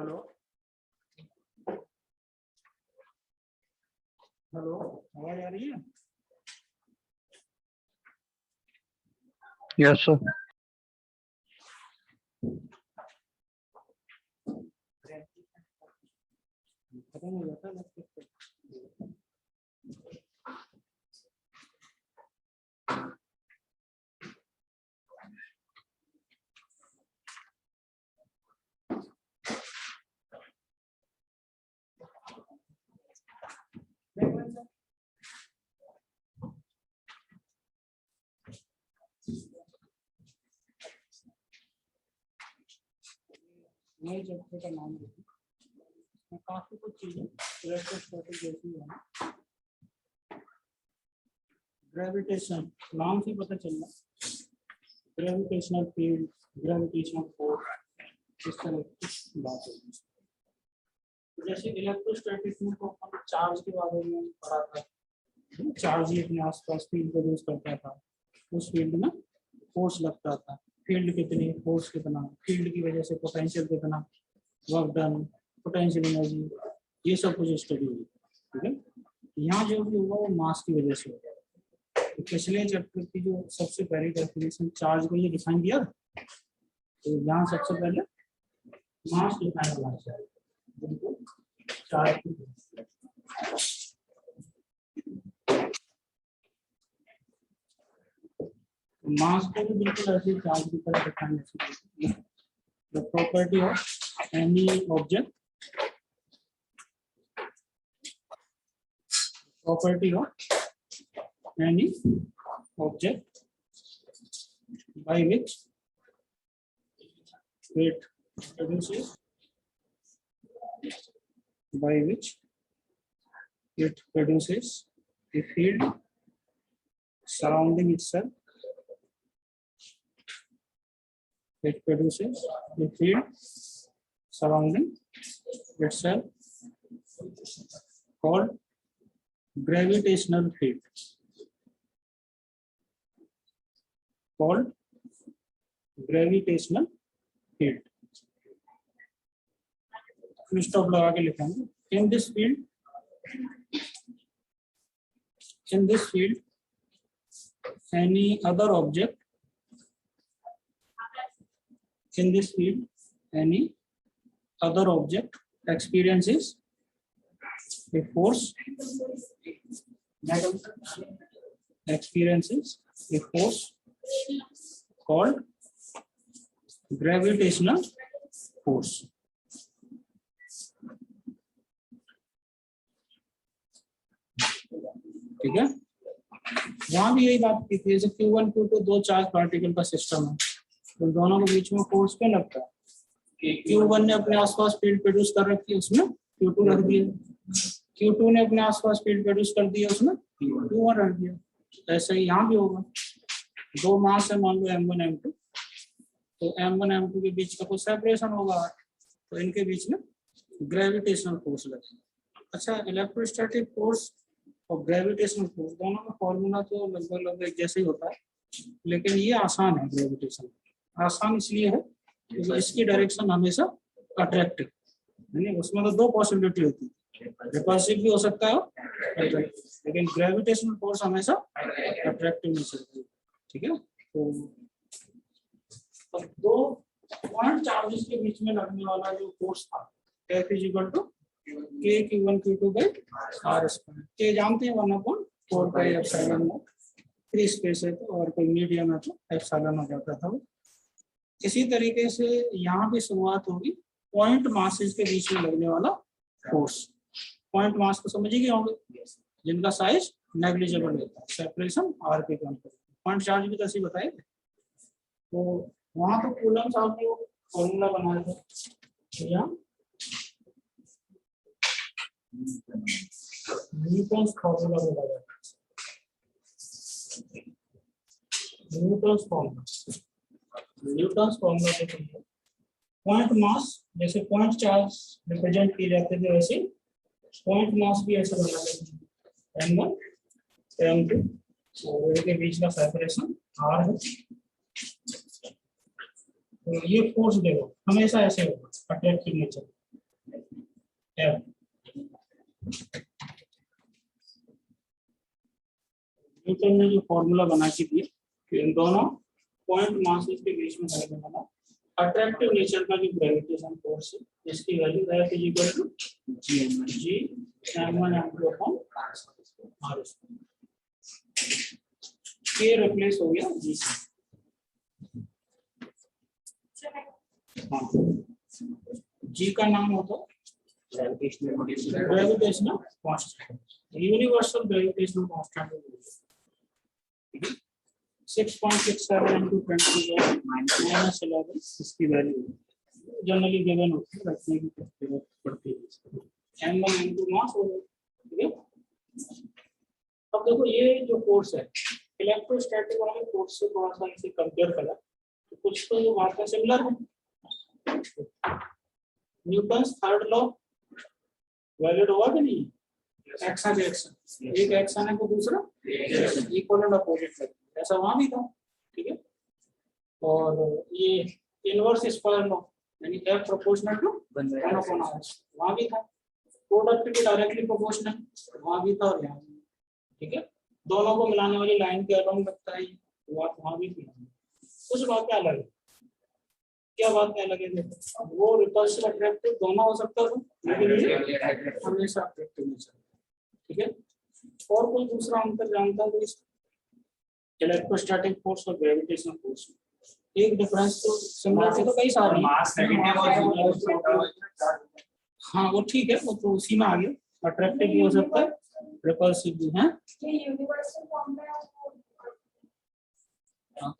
Hello hello, आवाज आ रही है? Yes sir. पता नहीं जाता लगता। नए चैप्टर का नाम देखिए, काफी कुछ चीजें जैसी है ना। ग्रेविटेशन नाम से पता चल रहा, ग्रेविटेशनल फील्ड, ग्रेविटेशनल फोर्स, इस तरह की बात है। जैसे इलेक्ट्रोस्टैटिक में तो हम चार्ज के बारे में पढ़ा था, चार्ज ही अपने आसपास फील्ड प्रोड्यूस करता था, उस फील्ड में फोर्स लगता था, फील्ड कितनी, फोर्स कितना, फील्ड की वजह से पोटेंशियल कितना, वर्क डन, पोटेंशियल एनर्जी, ये सब कुछ स्टडी हुई। ठीक है, यहाँ जो भी हुआ वो मास की वजह से होगा। तो पिछले चैप्टर की जो सबसे पहली डेफिनेशन चार्ज को ये डिफाइन किया, तो यहाँ सबसे पहले मास डिफाइन होना चाहिए। चार्ज मास को भी बिल्कुल ऐसे चार्ज की तरह डिफाइन है। The property of any object, property of any object by which it produces, by which it produces a field surrounding itself. It produces a field surrounding itself called gravitational field. Called gravitational field. Full stop लगा के लिखेंगे. In this field, any other object. In this field, any other object experiences a force, called gravitational force. ठीक है, यहाँ भी यही बात की थी, जैसे Q1 Q2 दो चार्ज पार्टिकल का सिस्टम है, तो दोनों के बीच में फोर्स क्या लगता है? Q1 ने अपने आसपास फील्ड प्रोड्यूस कर रखी है, उसमें Q2 रख दिया, Q2 ने अपने आसपास फील्ड प्रोड्यूस कर दिया, उसमें Q1 रख दिया। ऐसा ही यहाँ भी होगा, दो मास है मान लो M1 M2, तो M1 M2 के बीच का कुछ सेपरेशन होगा, तो इनके बीच में ग्रेविटेशनल फोर्स लगेगा। अच्छा, इलेक्ट्रोस्टैटिक फोर्स और ग्रेविटेशनल फोर्स दोनों का फॉर्मूला तो लगभग एक जैसे ही होता है, लेकिन ये आसान है। ग्रेविटेशन आसान इसलिए है क्योंकि इसकी डायरेक्शन हमेशा अट्रैक्टिव, यानी उसमें तो दो पॉसिबिलिटी होती है, रिपल्सिव भी हो सकता है अट्रैक्टिव, लेकिन ग्रेविटेशनल फोर्स हमेशा अट्रैक्टिव नहीं सकती। ठीक है, तो दो पॉइंट चार्जेस के बीच में लगने वाला जो फोर्स था, F = K Q1 Q2 R²। K जानते हैं 1/4πε0, फ्री स्पेस है तो, और कोई मीडियम है तो एप्सिलॉन हो जाता था। इसी तरीके से यहाँ भी शुरुआत होगी पॉइंट मासेस के बीच में लगने वाला फोर्स। पॉइंट मास को समझ गए होंगे, जिनका साइज नेग्लिजिबल होता है, सेपरेशन R के कम। पॉइंट चार्ज भी कैसे बताए थे, तो वहां तो कूलम साहब ने फॉर्मूला बनाया था, यहाँ न्यूटन्स फॉर्मूला बताया था। न्यूटन्स फॉर्मूला देखिए, पॉइंट मास जैसे पॉइंट चार्ज रिप्रेजेंट किए जाते थे, वैसे पॉइंट मास भी ऐसे बना लेते हैं, M1 M2 और इनके बीच का सेपरेशन R है। तो ये फोर्स देखो हमेशा ऐसे होगा, अट्रैक्टिव नेचर। F। न्यूटन ने जो फॉर्मूला बना के दिया कि इन दोनों पॉइंट मासेस के बीच में रहने वाला अट्रैक्टिव नेचर का जो ग्रेविटेशन फोर्स है इसकी value F is equal to G m1 m2 upon r square. K replace हो गया G से। हाँ, G का नाम होता gravitational constant, universal gravitational constant. 6.67 into 10 minus 11 इसकी वैल्यू जनरली गिवन होती है, रखने की जरूरत पड़ती है। m1 m2 मास हो गया, ठीक है। अब देखो ये जो फोर्स है इलेक्ट्रोस्टैटिक वाले फोर्स से थोड़ा सा इसे कंपेयर करा तो कुछ तो जो बातें सिमिलर है। न्यूटन्स थर्ड लॉ वैलिड हुआ कि नहीं? एक्शन रिएक्शन, एक एक्शन है तो दूसरा इक्वल एंड अपोजिट है, ऐसा वहां भी था, ठीक है। और ये इनवर्स स्क्वायर लॉ यानी F प्रोपोर्शनल टू 1/r वहां भी था। प्रोडक्ट के डायरेक्टली प्रोपोर्शनल वहां भी था और यहाँ भी, ठीक है। दोनों को मिलाने वाली लाइन के अलोंग लगता है बात वहां भी थी। कुछ बातें अलग है। क्या बात है अलग है? वो रिपल्सिव अट्रैक्टिव दोनों हो सकता है लेकिन हमेशा अट्रैक्टिव नहीं चलता, ठीक है। और कोई दूसरा अंतर जानता है तो इलेक्ट्रोस्टैटिक फोर्स और ग्रेविटेशनल फोर्स एक डिफरेंस तो सिमिलरिटी तो कई सारी है। हाँ वो ठीक है, वो तो उसी में आ गया। अट्रैक्टिव भी हो सकता है, रिपल्सिव भी है।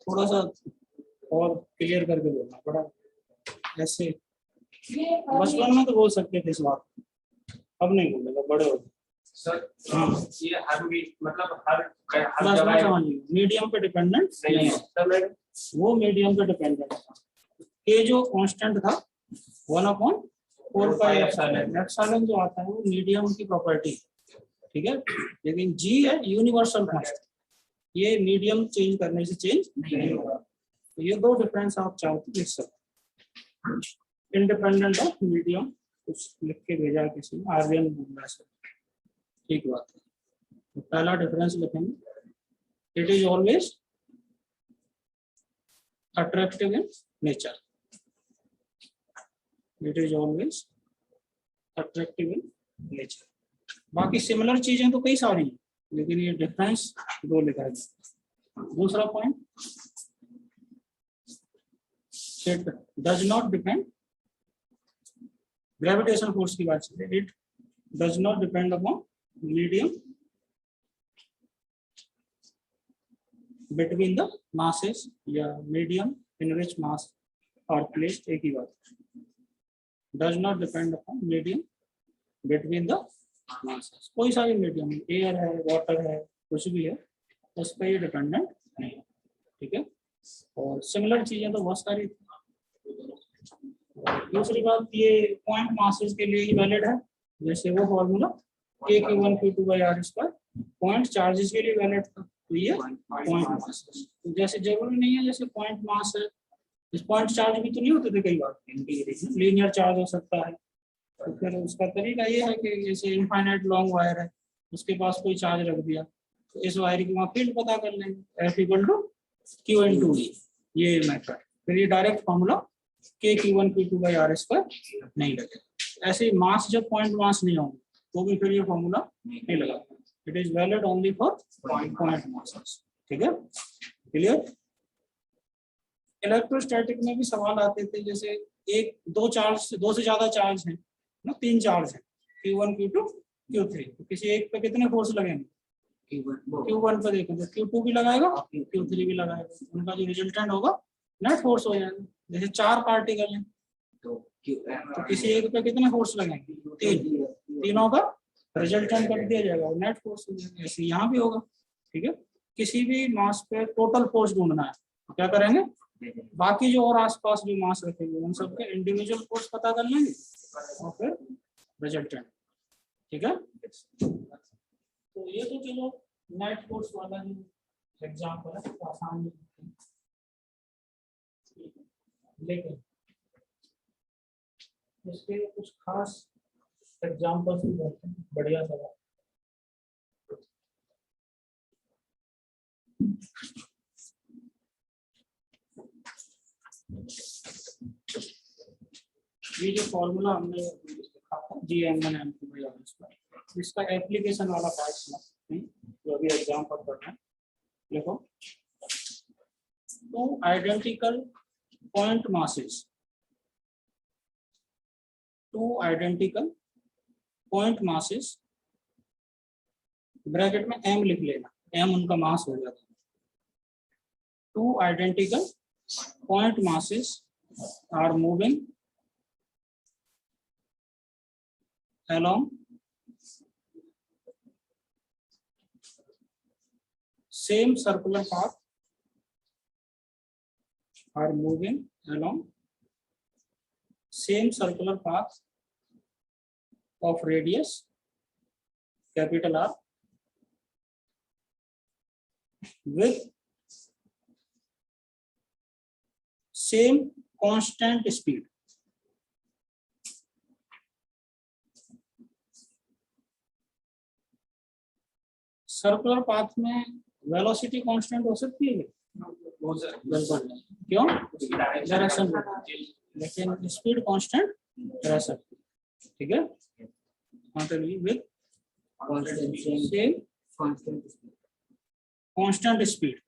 थोड़ा सा और क्लियर करके बोलना पड़ा, ऐसे बचपन में तो बोल सकते थे इस बात, अब नहीं बोलेगा, बड़े हो सर। हाँ ये हर मतलब हर मीडियम पे डिपेंडेंट नहीं है, वो मीडियम पे डिपेंडेंट था। ये जो कांस्टेंट था 1/4 एप्सिलॉन जो आता है वो मीडियम की प्रॉपर्टी, ठीक है। लेकिन G है यूनिवर्सल कांस्टेंट, ये मीडियम चेंज करने से चेंज नहीं होगा। तो ये दो डिफरेंस आप चाहो तो लिख सकते। इंडिपेंडेंट ऑफ मीडियम कुछ लिख के भेजा किसी ने, आर्यन बोलना से, ठीक बात है। तो पहला डिफरेंस लिखेंगे, it is always attractive in nature, it is always attractive in nature. बाकी सिमिलर चीजें तो कई सारी हैं, लेकिन ये डिफरेंस दो लिखा है। दूसरा point, it does not depend, gravitational force की बात चल रही है, it does not depend upon medium between the masses या medium in which mass are placed, एक ही बात। Does not depend upon medium between the masses, कोई सा भी मीडियम, एयर है, वाटर है, कुछ भी है, उस पर ये डिपेंडेंट नहीं है, ठीक है। और सिमिलर चीजें तो बहुत सारी। दूसरी बात, ये पॉइंट मासेस के लिए ही वैलिड है, जैसे वो formula K/Q1 Q2/r², point charges के लिए वैलिड था, तो ये पॉइंट मासेस। तो जैसे जरूरी नहीं है जैसे पॉइंट मास है, इस पॉइंट चार्ज भी तो नहीं होते थे कई बार, लीनियर चार्ज हो सकता है। तो फिर उसका तरीका ये है कि जैसे इनफाइनाइट लॉन्ग वायर है, उसके पास कोई चार्ज रख दिया तो इस वायर की वहाँ फील्ड पता कर लेंगे, F = Q/E, ये मेथड। फिर ये डायरेक्ट फॉर्मूला K/Q1 Q2/r² नहीं लगेगा। ऐसे मास जब पॉइंट मास नहीं होंगे तो भी फिर ये फॉर्मूला नहीं लगा। It is valid only for point masses, ठीक है, क्लियर। इलेक्ट्रोस्टैटिक में भी सवाल आते थे, जैसे दो से ज्यादा चार्ज है ना, 3 चार्ज है, Q1 Q2 Q3, तो किसी एक पे कितने फोर्स लगेंगे? Q1 पे देखेंगे, Q2 भी लगाएगा, Q3 भी लगाएगा, उनका जो रिजल्टेंट होगा नेट फोर्स हो जाएगा। जैसे 4 पार्टिकल हैं तो किसी एक पे कितने फोर्स लगेंगे? 3, तीनों का रिजल्टेंट कर दिया जाएगा, नेट फोर्स हो जाएगा। ऐसे यहाँ भी होगा, ठीक है। किसी भी मास पे टोटल फोर्स ढूंढना है तो क्या करेंगे, बाकी जो और आसपास जो मास रखेंगे उन सबके इंडिविजुअल फोर्स पता कर लेंगे और फिर रिजल्टेंट, ठीक है। तो ये तो चलो नेट फोर्स वाला ही एग्जांपल है, तो आसान है, लेकिन इसके कुछ खास एग्जाम्पल से करते हैं, बढ़िया सवाल। ये जो फॉर्मूला हमने लिखा था GM1 इसका एप्लीकेशन वाला पार्ट समझते हैं, जो अभी एग्जाम पर करना है। देखो, to identical point masses, to identical point masses, bracket में m लिख लेना, m उनका मास हो जाता है। Two identical point masses are moving along same circular path, are moving along same circular path of radius capital R with same constant speed. Circular path में velocity constant हो सकती है बिल्कुल, क्यों? डायरेक्शन, लेकिन स्पीड कांस्टेंट रह सकती है। ठीक है, with same constant speed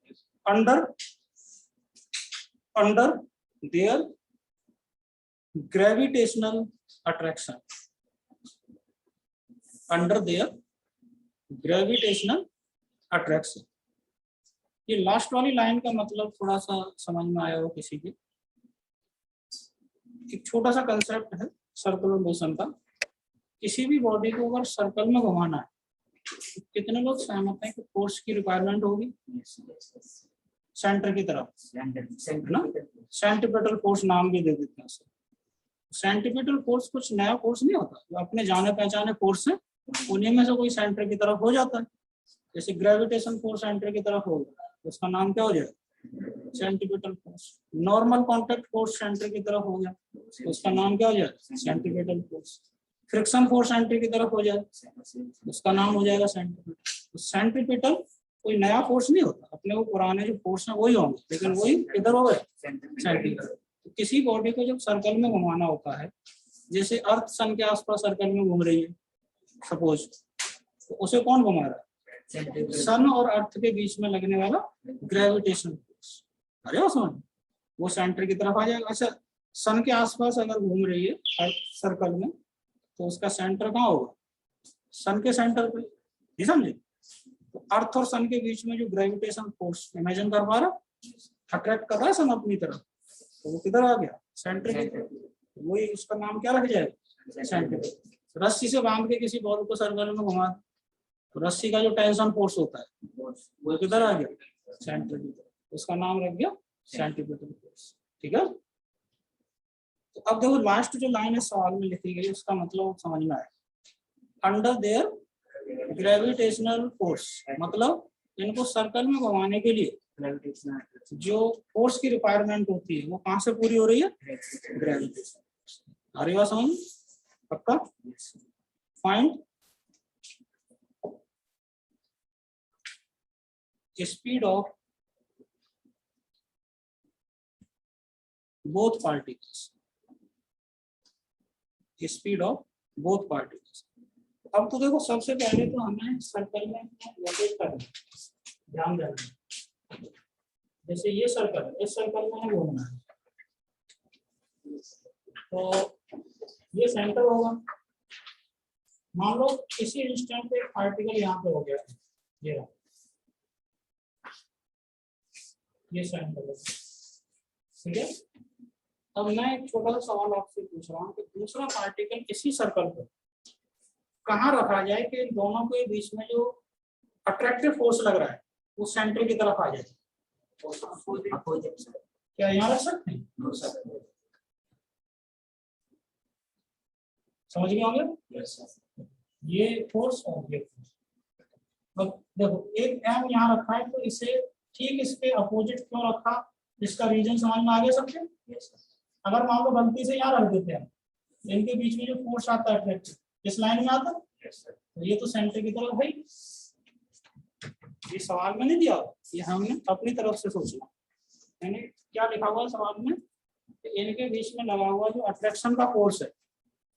under their gravitational attraction, under their gravitational attraction. ये लास्ट वाली लाइन का मतलब थोड़ा सा समझ में आया हो किसी के? एक छोटा सा कंसेप्ट है सर्कुलर मोशन का। किसी भी बॉडी को अगर सर्कल में घुमाना है तो कितने लोग सहमत हैं कि फोर्स की रिक्वायरमेंट होगी? सेंटर की तरफ ना, सेंट्रीपिटल फोर्स नाम भी दे देते हैं। सेंट्रीपिटल फोर्स कुछ नया फोर्स नहीं होता, जो अपने जाने पहचाने फोर्स है उन्हीं में से कोई सेंटर की तरफ हो जाता है। जैसे ग्रेविटेशन फोर्स सेंटर की तरफ होगा तो उसका नाम क्या हो जाएगा? Centripetal force. Normal contact force centre की तरफ हो गया तो उसका नाम क्या हो जाएगा? Centripetal force. Friction force centre की तरफ हो जाए उसका नाम हो जाएगा सेंट्रीपिटल। तो सेंट्रीपिटल कोई नया फोर्स नहीं होता, अपने वो पुराने जो फोर्स है वही होंगे, लेकिन वही इधर हो गए सेंट्रीपिटल। तो किसी बॉडी को जब सर्कल में घुमाना होता है, जैसे अर्थ सन के आसपास सर्कल में घूम रही है सपोज, तो उसे कौन घुमा रहा है? सन और अर्थ के बीच में लगने वाला ग्रेविटेशन फोर्स। अरे वो समझ, वो सेंटर की तरफ आ जाएगा। अच्छा, सन के आसपास अगर घूम रही है अर्थ सर्कल में तो उसका सेंटर कहाँ होगा? सन के सेंटर पे, ये समझे? तो अर्थ और सन के बीच में जो ग्रेविटेशन फोर्स इमेजिन कर पा रहा, अट्रैक्ट कर रहा है सन अपनी तरफ, तो वो किधर आ गया? सेंटर की तरफ। वही उसका नाम क्या रख जाएगा? सेंटर। रस्सी से बांध के किसी बॉल को सर्कल में घुमा तो रस्सी का जो टेंशन फोर्स होता है वो किधर आ गया? सेंटर की तरफ, उसका नाम रख गया सेंट्रीपिटल फोर्स। ठीक है, तो अब देखो लास्ट जो लाइन है सवाल में लिखी गई उसका मतलब समझ में आया। अंडर देयर ग्रेविटेशनल फोर्स, मतलब इनको सर्कल में घुमाने के लिए जो फोर्स की रिक्वायरमेंट होती है वो कहाँ से पूरी हो रही है? ग्रेविटेशन। आ रही बात समझ? पक्का? Find speed of both particles, speed of both particles. अब तो देखो सबसे पहले तो हमें सर्कल में वोल्टेज करना, ध्यान देना। जैसे ये सर्कल है, इस सर्कल में हमें घूमना है तो ये सेंटर होगा। मान लो किसी इंस्टेंट पे पार्टिकल यहाँ पे हो गया, ये सेंटर है। ठीक है, अब मैं एक छोटा सा सवाल आपसे पूछ रहा हूँ कि दूसरा पार्टिकल इसी सर्कल पर कहाँ रखा जाए कि इन दोनों के बीच में जो अट्रैक्टिव फोर्स लग रहा है वो सेंटर की तरफ आ जाए? क्या यहाँ रख सकते हैं? समझ गए होंगे? ये फोर्स और ये फोर्स। अब देखो एक एम यहाँ रखा है तो इसे ठीक इसके अपोजिट क्यों रखा, इसका रीजन समझ में आ गया सबके? अगर मान लो गलती से यहाँ रख देते हैं, इनके बीच में जो फोर्स आता है अट्रैक्टिव इस लाइन में आता है। तो ये तो सेंटर की तरफ है, ये सवाल में नहीं दिया, ये हमने अपनी तरफ से सोचना। यानी क्या लिखा हुआ है सवाल में, इनके बीच में लगा हुआ जो अट्रैक्शन का फोर्स है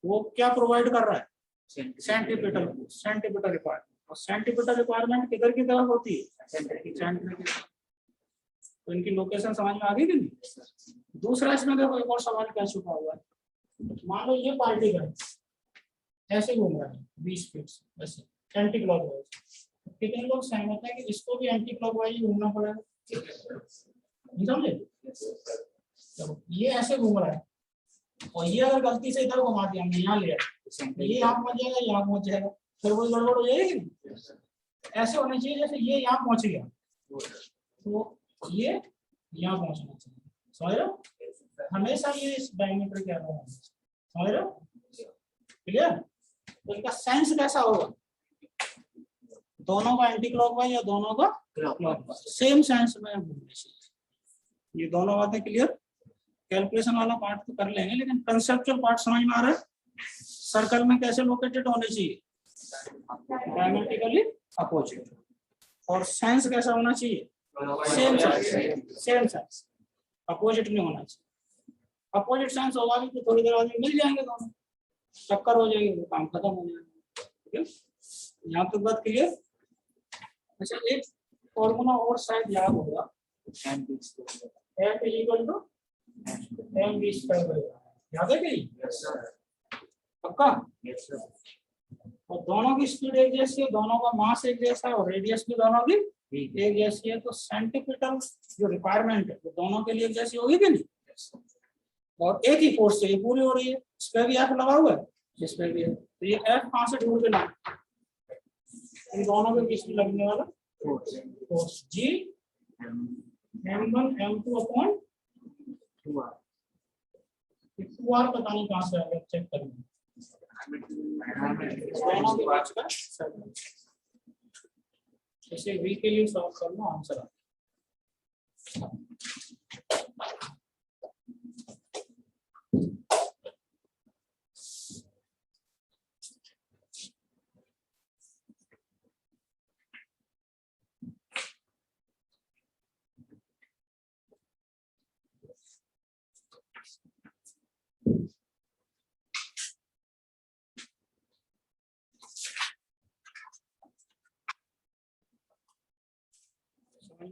वो क्या प्रोवाइड कर रहा है, सेंट्रीपिटल रिक्वायरमेंट। और सेंट्रीपिटल रिक्वायरमेंट किधर की तरफ होती है, सेंटर की तरफ। तो इनकी लोकेशन समझ में आ गई कि नहीं। दूसरा इसमें देखो एक और सवाल क्या छुपा हुआ है। मान लो ये पार्टिकल ऐसे घूम रहा है 20 फीट वैसे एंटी क्लॉकवाइज, कितने लोग सहमत है कि इसको भी एंटी क्लॉकवाइज घूमना पड़ेगा, समझे। तो ये ऐसे घूम रहा है और ये अगर गलती से इधर घुमा दिया हमने, यहाँ ले आए, ये यहाँ पहुंच जाएगा, यहाँ पहुंच जाएगा, फिर वो गड़बड़ हो जाएगी। ऐसे होना चाहिए जैसे ये यहाँ पहुंच गया तो ये यहाँ पहुंचना चाहिए, समझ रहे हो। हमेशा ये इस डायमीटर के आगे होना चाहिए, समझ रहे हो, क्लियर। तो इनका सेंस कैसा होगा, दोनों का एंटी क्लॉकवाइज या दोनों का क्लॉकवाइज, सेम सेंस में घूमने चाहिए। ये दोनों बातें क्लियर। कैलकुलेशन वाला पार्ट तो कर लेंगे, लेकिन कंसेप्चुअल पार्ट समझ में आ रहा है। सर्कल में कैसे लोकेटेड होने चाहिए, डायमेट्रिकली अपोजिट। और सेंस कैसा होना चाहिए, सेम सेंस, अपोजिट नहीं होना चाहिए। अपोजिट सेंस होगा भी तो थोड़ी देर बाद मिल जाएंगे दोनों, टक्कर हो जाएगी, वो काम खत्म हो जाएगा। ठीक है, यहाँ तक बात क्लियर। अच्छा एक फॉर्मूला और शायद याद होगा, F इक्वल टू mv², याद है कहीं, पक्का। और दोनों की स्पीड एक जैसी है, दोनों का मास एक जैसा है और रेडियस भी दोनों की एक जैसी है, तो सेंटीपिटल जो रिक्वायरमेंट है वो दोनों के लिए एक जैसी होगी कि नहीं। और एक ही फोर्स से ये पूरी हो रही है, इस पर भी एफ लगा हुआ है, इस पर भी है, तो ये एफ कहाँ से ढूंढ के लाए, इन दोनों के बीच में लगने वाला फोर्स जी m1 m2 upon 2r। 2r पता नहीं कहाँ से आ गया, चेक करेंगे। दोनों के बीच का इसे v के लिए सॉल्व करना, आंसर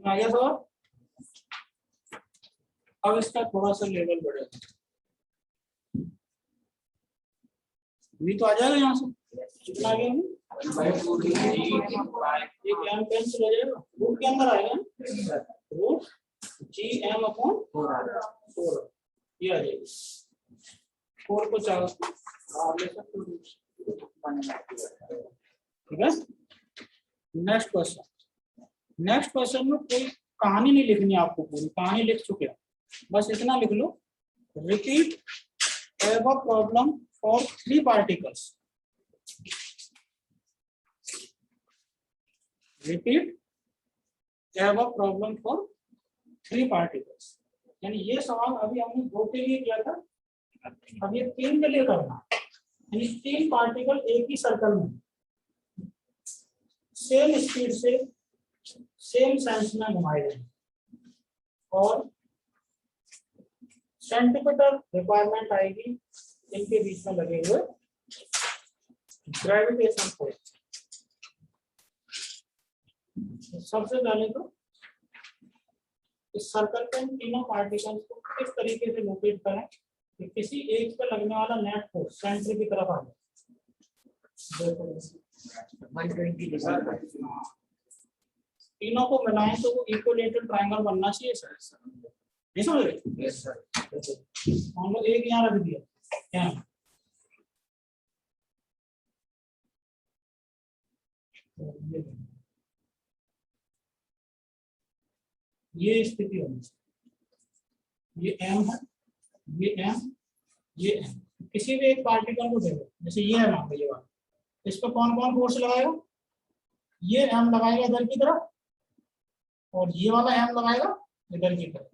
आ गया। तो अब इसका थोड़ा सा लेवल बढ़ेगा, भी तो आ जाएगा यहाँ से, कितना आ गया, एक m कैंसिल हो जाएगा, रूट के अंदर आएगा, रूट जी एम अपॉन 4, ये आ जाएगी। 4 को 4 ले सकते हो, ठीक है। नेक्स्ट क्वेश्चन में कोई कहानी नहीं लिखनी है आपको, पूरी कहानी लिख चुके हैं, बस इतना लिख लो, repeat above problem for 3 particles, repeat above problem for 3 particles. यानी ये सवाल अभी हमने 2 के लिए किया था, अब ये 3 के लिए करना, यानी 3 पार्टिकल एक ही सर्कल में सेम स्पीड से सेम सेंस में घुमाए गए और सेंटीमीटर रिक्वायरमेंट आएगी इनके बीच में लगे हुए ग्रेविटेशन फोर्स। सबसे पहले तो इस सर्कल पे तीनों पार्टिकल्स को किस तरीके से लोकेट करें कि किसी एक पे लगने वाला नेट फोर्स सेंटर की तरफ आ जाए। तीनों को मिलाएं तो वो इक्विलेटरल ट्रायंगल बनना चाहिए सर, नहीं समझ रहे। यस सर, हम लोग एक यहाँ रख दिया क्या, ये स्थिति होनी चाहिए, ये m है, ये m, ये m। किसी भी एक पार्टिकल को देखो, जैसे ये है मान लो ये वाला, इस पर कौन कौन फोर्स लगाएगा, ये m लगाएगा इधर की तरफ और ये वाला m लगाएगा इधर की तरफ,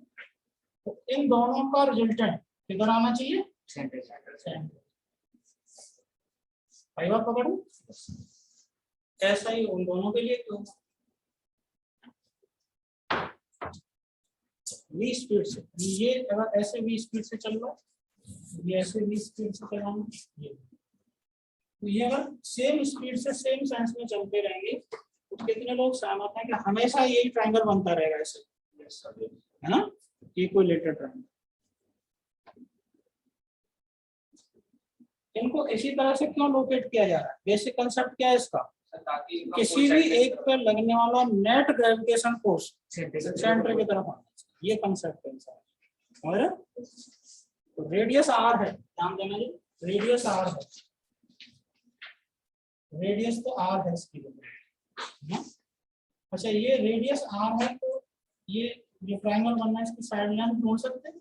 तो इन दोनों का रिजल्टेंट किधर आना चाहिए, सेंटर। भाई बात पकड़ो, ऐसा ही उन दोनों के लिए क्यों, v स्पीड से, ये अगर ऐसे v स्पीड से चल रहा है, ये ऐसे v स्पीड से चलाना, ये तो ये अगर सेम स्पीड से सेम सेंस में चलते रहेंगे तो कितने लोग सहमत हैं कि हमेशा यही ट्रायंगल बनता रहेगा ऐसे, है ना, इक्विलेटरल ट्रायंगल। इनको इसी तरह से क्यों लोकेट किया जा रहा है, बेसिक कंसेप्ट क्या है इसका, किसी भी एक पर लगने वाला नेट ग्रेविटेशन फोर्स सेंटर की तरफ आना चाहिए, ये कंसेप्ट है। और तो रेडियस आर है, ध्यान देना जी, रेडियस आर है, रेडियस तो आर है इसकी वजह। अच्छा ये रेडियस आर है तो ये जो ट्रायंगल बनना है इसकी साइड लाइन ढूंढ सकते हैं,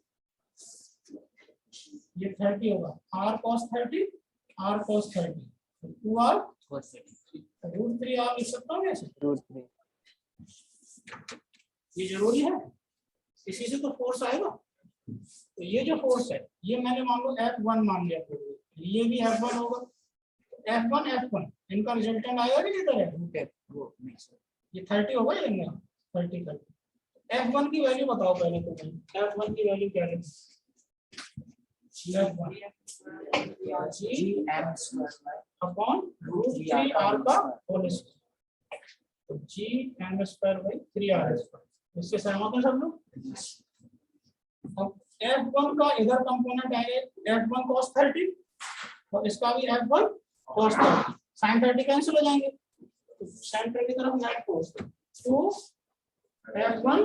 ये 30 होगा, r cos 30 r cos 30 2r √3 r लिख सकता हूँ ऐसे, √3 ये जरूरी है, इसी से तो फोर्स आएगा। तो ये जो फोर्स है ये मैंने मान लो F1 मान लिया, ये भी F1 होगा, F1 F1 इनका रिजल्टेंट आएगा कि किधर है, ये 30 होगा या नहीं, 30 F1 की वैल्यू बताओ पहले, तो F1 की वैल्यू क्या है, अपॉन √3r का होल स्क्वायर, तो g(m²/3r²), इससे सहमत है सब लोग। अब F1 का इधर कंपोनेंट आएगा F1 cos 30 और इसका भी F1 cos 30, sin 30 कैंसिल हो जाएंगे, तो सेंटर की तरफ नेट फोर्स तो F1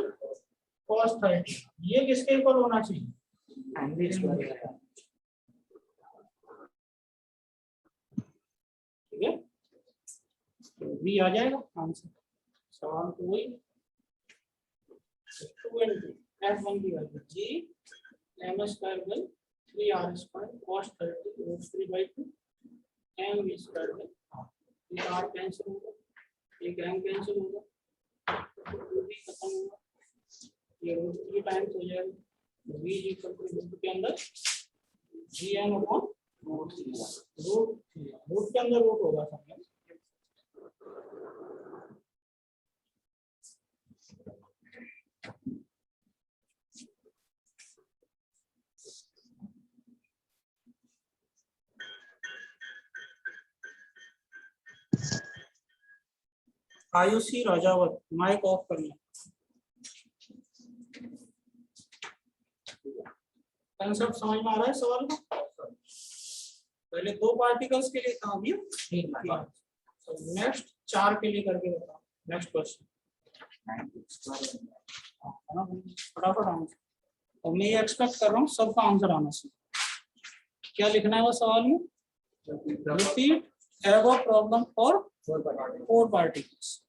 cos 30 ये किसके इक्वल होना चाहिए, ठीक है, तो v आ जाएगा आंसर। सवाल तो वही 2 F1 की वैल्यू g(m²/3r² cos 30 √3/2 mv²/r, ये r कैंसिल होगा, एक m कैंसिल होगा, v खत्म होगा, ये √3 टाइम्स हो जाएगा, v रूट के अंदर gm अपॉन रूट के अंदर रूट होगा सब। आयुषी राजावत माइक ऑफ करना, कंसेप्ट समझ में आ रहा है सवाल का, पहले 2 पार्टिकल्स के लिए था, अभी नेक्स्ट 4 के लिए करके बताओ, नेक्स्ट क्वेश्चन फटाफट आंसर, और मैं ये एक्सपेक्ट कर रहा हूँ सबका आंसर आना चाहिए। क्या लिखना है वो सवाल में, रिपीट एवो प्रॉब्लम फॉर 4 पार्टिकल्स।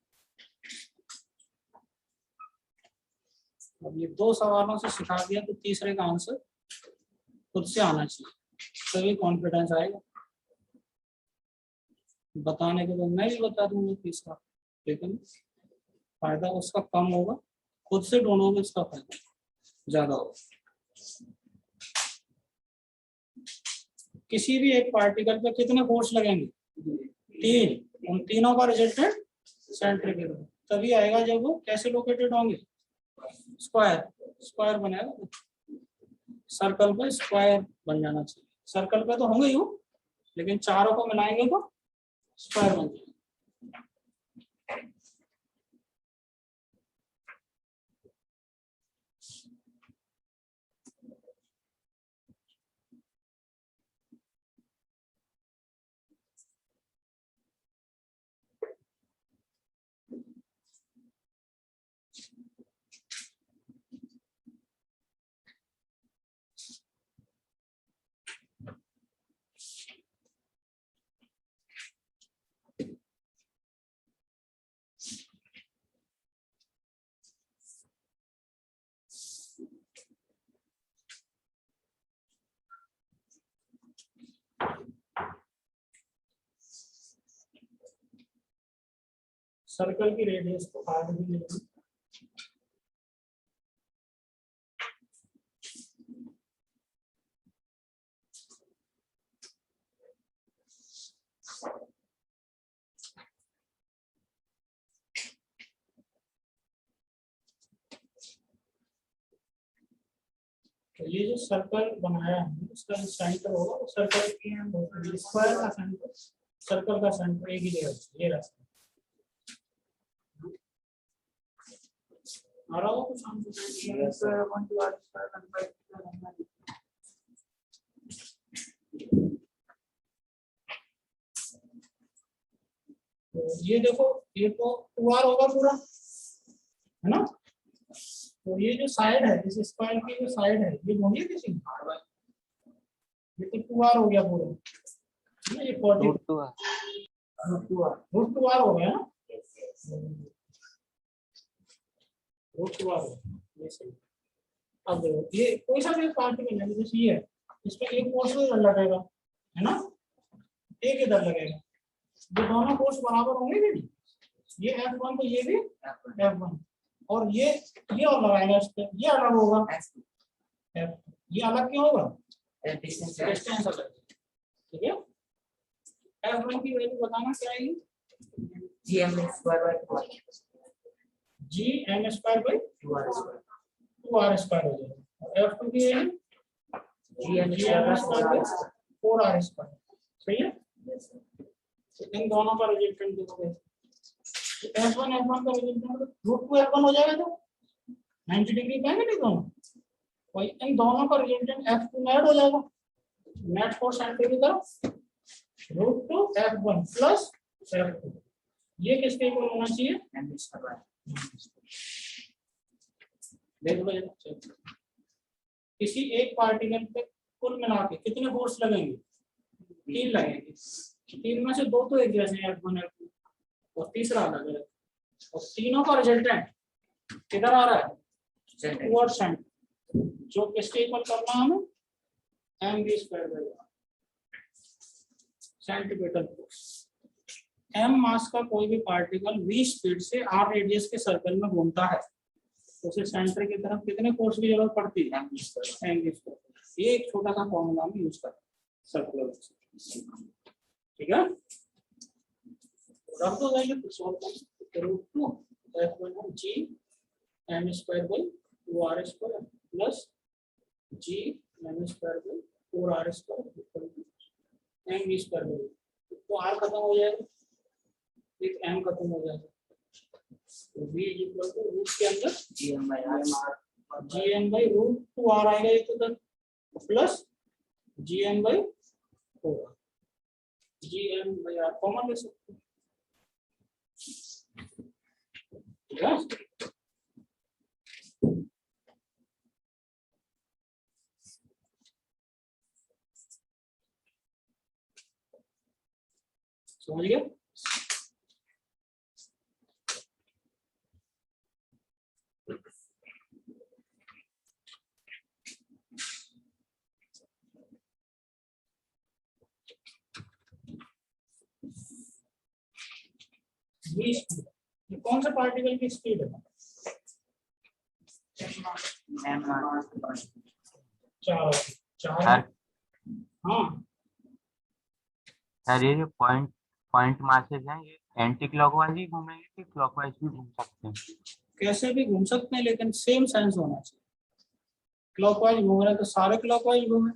अब ये 2 सवालों से सिखा दिया तो तीसरे का आंसर खुद से आना चाहिए, तभी कॉन्फिडेंस आएगा। बताने के बाद मैं भी बता दूंगा तीसरा, लेकिन फायदा उसका कम होगा, खुद से ढूंढोगे उसका फायदा ज्यादा होगा। किसी भी एक पार्टिकल पे कितने फोर्स लगेंगे, 3, उन तीनों का रिजल्टेंट सेंटर के तरफ तभी आएगा जब वो कैसे लोकेटेड होंगे, स्क्वायर बनेगा, सर्कल पे स्क्वायर बन जाना चाहिए, सर्कल पे तो होंगे ही वो, लेकिन चारों को मिलाएंगे तो स्क्वायर बन जाएगा। सर्कल की रेडियस को r भी लेंगे, तो ये जो सर्कल बनाया है इसका सेंटर होगा, सर्कल की स्क्वायर का सेंटर, सर्कल का सेंटर एक ही जगह, ये रास्ता आ रहा हो कुछ तो ये देखो, ये तो 2r होगा पूरा, है ना। तो ये जो साइड है, इस स्क्वायर की जो साइड है ये होगी किसी, ये तो 2r हो गया पूरा, ये 40 √2r हो गया ना, √2r ये सही। अब देखो ये कोई सा भी पार्टिकल है जैसे ये है, इसमें एक फोर्स लगेगा, है ना, एक इधर लगेगा, ये दोनों फोर्स बराबर होंगे कि नहीं, ये F1 तो ये भी F1, और ये और लगाएगा इस पे, ये अलग होगा F2, ये अलग क्यों होगा, डिस्टेंस अलग, ठीक है। F1 की वैल्यू बताना क्या है, gm² by 2r² हो जाएगा, F2 की वैल्यू gm² by 4r², सही है। इन दोनों का रिजल्टेंट देखोगे, F1 का रिजल्टेंट √2 F1 हो जाएगा, तो 90 डिग्री पाएंगे नहीं दोनों, और इन दोनों का रिजल्टेंट F2 नेट हो जाएगा, नेट फोर्स सेंटर की तरफ √2 F1 प्लस F2, ये किसके इक्वल होना चाहिए, देख लो किसी एक पार्टिकल पे कुल मिला के कितने फोर्स लगेंगे, 3 लगेंगे, 3 में से 2 तो एक जैसे हैं F1 F2, और तीसरा अलग है, और तीनों का रिजल्टेंट किधर आ रहा है, टुवर्ड सेंटर, जो किसके इक्वल करना है हमें, mv² सेंटीमीटर फोर्स। m मास का कोई भी पार्टिकल v स्पीड से r रेडियस के सर्कल में घूमता है तो उसे सेंटर की तरफ कितने फोर्स की जरूरत पड़ती है, mv²। ये एक छोटा सा फॉर्मूला में यूज करते हैं सर्कुलर, ठीक है। रख दो जाइए तो सॉल्व करें, √2 F1 gm² by 2r² plus gm² by 4r² mv², तो r खत्म हो जाएगा, एक m खत्म हो जाएगा, तो v इक्वल टू रूट के अंदर gm by √2r आएगा, ये तो plus gm by 4r, gm by r common ले सकते हैं, ठीक है। समझ गया, ये कौन सा पार्टिकल की स्पीड है, 4 हाँ सर ये पॉइंट मासेस हैं, ये एंटी क्लॉकवाइज ही घूमेंगे कि क्लॉकवाइज भी घूम सकते हैं, कैसे भी घूम सकते हैं, लेकिन सेम साइंस होना चाहिए, क्लॉकवाइज घूम रहे हैं तो सारे क्लॉकवाइज घूमे,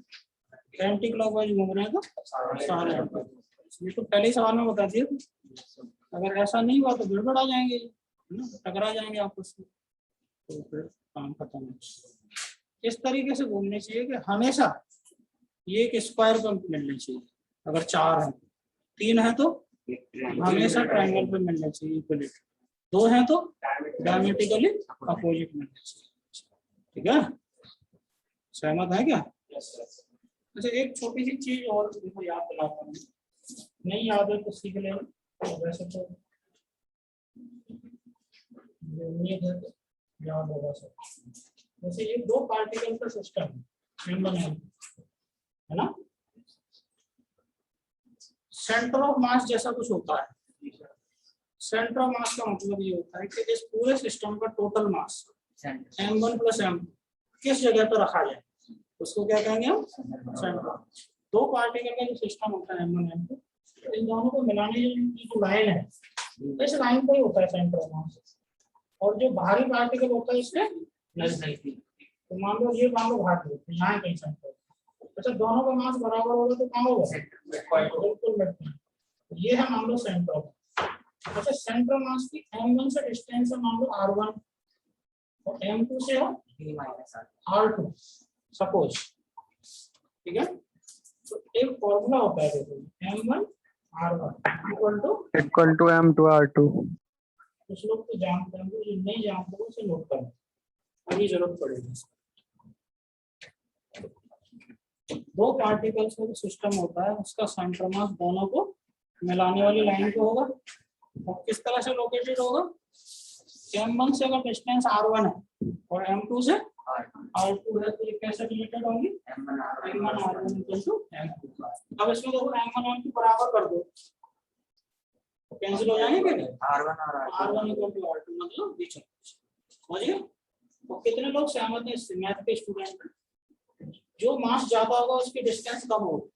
एंटी क्लॉकवाइज घूम रहे हैं तो सारे एंटी, ये तो पहले ही सवाल में बता दिया, अगर ऐसा नहीं हुआ तो गड़बड़ आ जाएंगे, टकरा जाएंगे आपस में, तो फिर काम खत्म है। इस तरीके से घूमने चाहिए कि हमेशा ये एक स्क्वायर पे मिलनी चाहिए, अगर 4 है, 3 है तो हमेशा ट्रायंगल पे मिलना चाहिए इक्वलिटी, 2 है तो डायमेट्रिकली अपोजिट मिलना चाहिए, ठीक है। सहमत है क्या? अच्छा एक छोटी सी चीज और याद दिलाता हूँ, नहीं याद है तो सीख लेना, वैसे तो उम्मीद है याद होगा सब। जैसे ये 2 पार्टिकल का सिस्टम है ना, सेंटर ऑफ मास जैसा कुछ होता है, सेंटर ऑफ मास का मतलब ये होता है कि इस पूरे सिस्टम का टोटल मास m1 + m किस जगह पर रखा जाए, उसको क्या कहेंगे हम, सेंटर। 2 पार्टिकल का जो सिस्टम होता है m1 m2, तो इन दोनों को मिलाने की जो लाइन है, इस लाइन पर ही होता है सेंटर ऑफ मास, और जो बाहरी पार्टिकल होता है इसके नजदीक, तो मान लो ये मान लो भाग दो, तो यहाँ कहीं सेंटर। अच्छा दोनों का मास बराबर होगा तो कहाँ होगा? बिल्कुल मिलता है। ये है मान लो सेंटर। अच्छा सेंटर मास की m1 से डिस्टेंस है मान लो r1 और m2 से है r2 सपोज, ठीक है। तो एक फॉर्मूला होता है देखो, m1 r1 equal to m2 r2। कुछ लोग तो जानते हैं, जो नहीं जानते वो उसे नोट करें, अभी जरूरत पड़ेगी। दो पार्टिकल्स का सिस्टम होता है, उसका सेंटर मास दोनों को मिलाने वाली लाइन को होगा, और किस तरह से लोकेटेड होगा? m1 से अगर डिस्टेंस r1 है और m2 से r2 है तो ये कैसे रिलेटेड होंगी? m1 r1 equal to m2। अब इसमें देखो m1 m2 बराबर कर दो तो कैंसिल हो जाएंगे क्या? r1 इक्वल टू r2 मतलब बीच में, समझिए। तो कितने लोग सहमत हैं इससे? मैथ के स्टूडेंट, जो मास ज्यादा होगा उसकी डिस्टेंस कम होगी,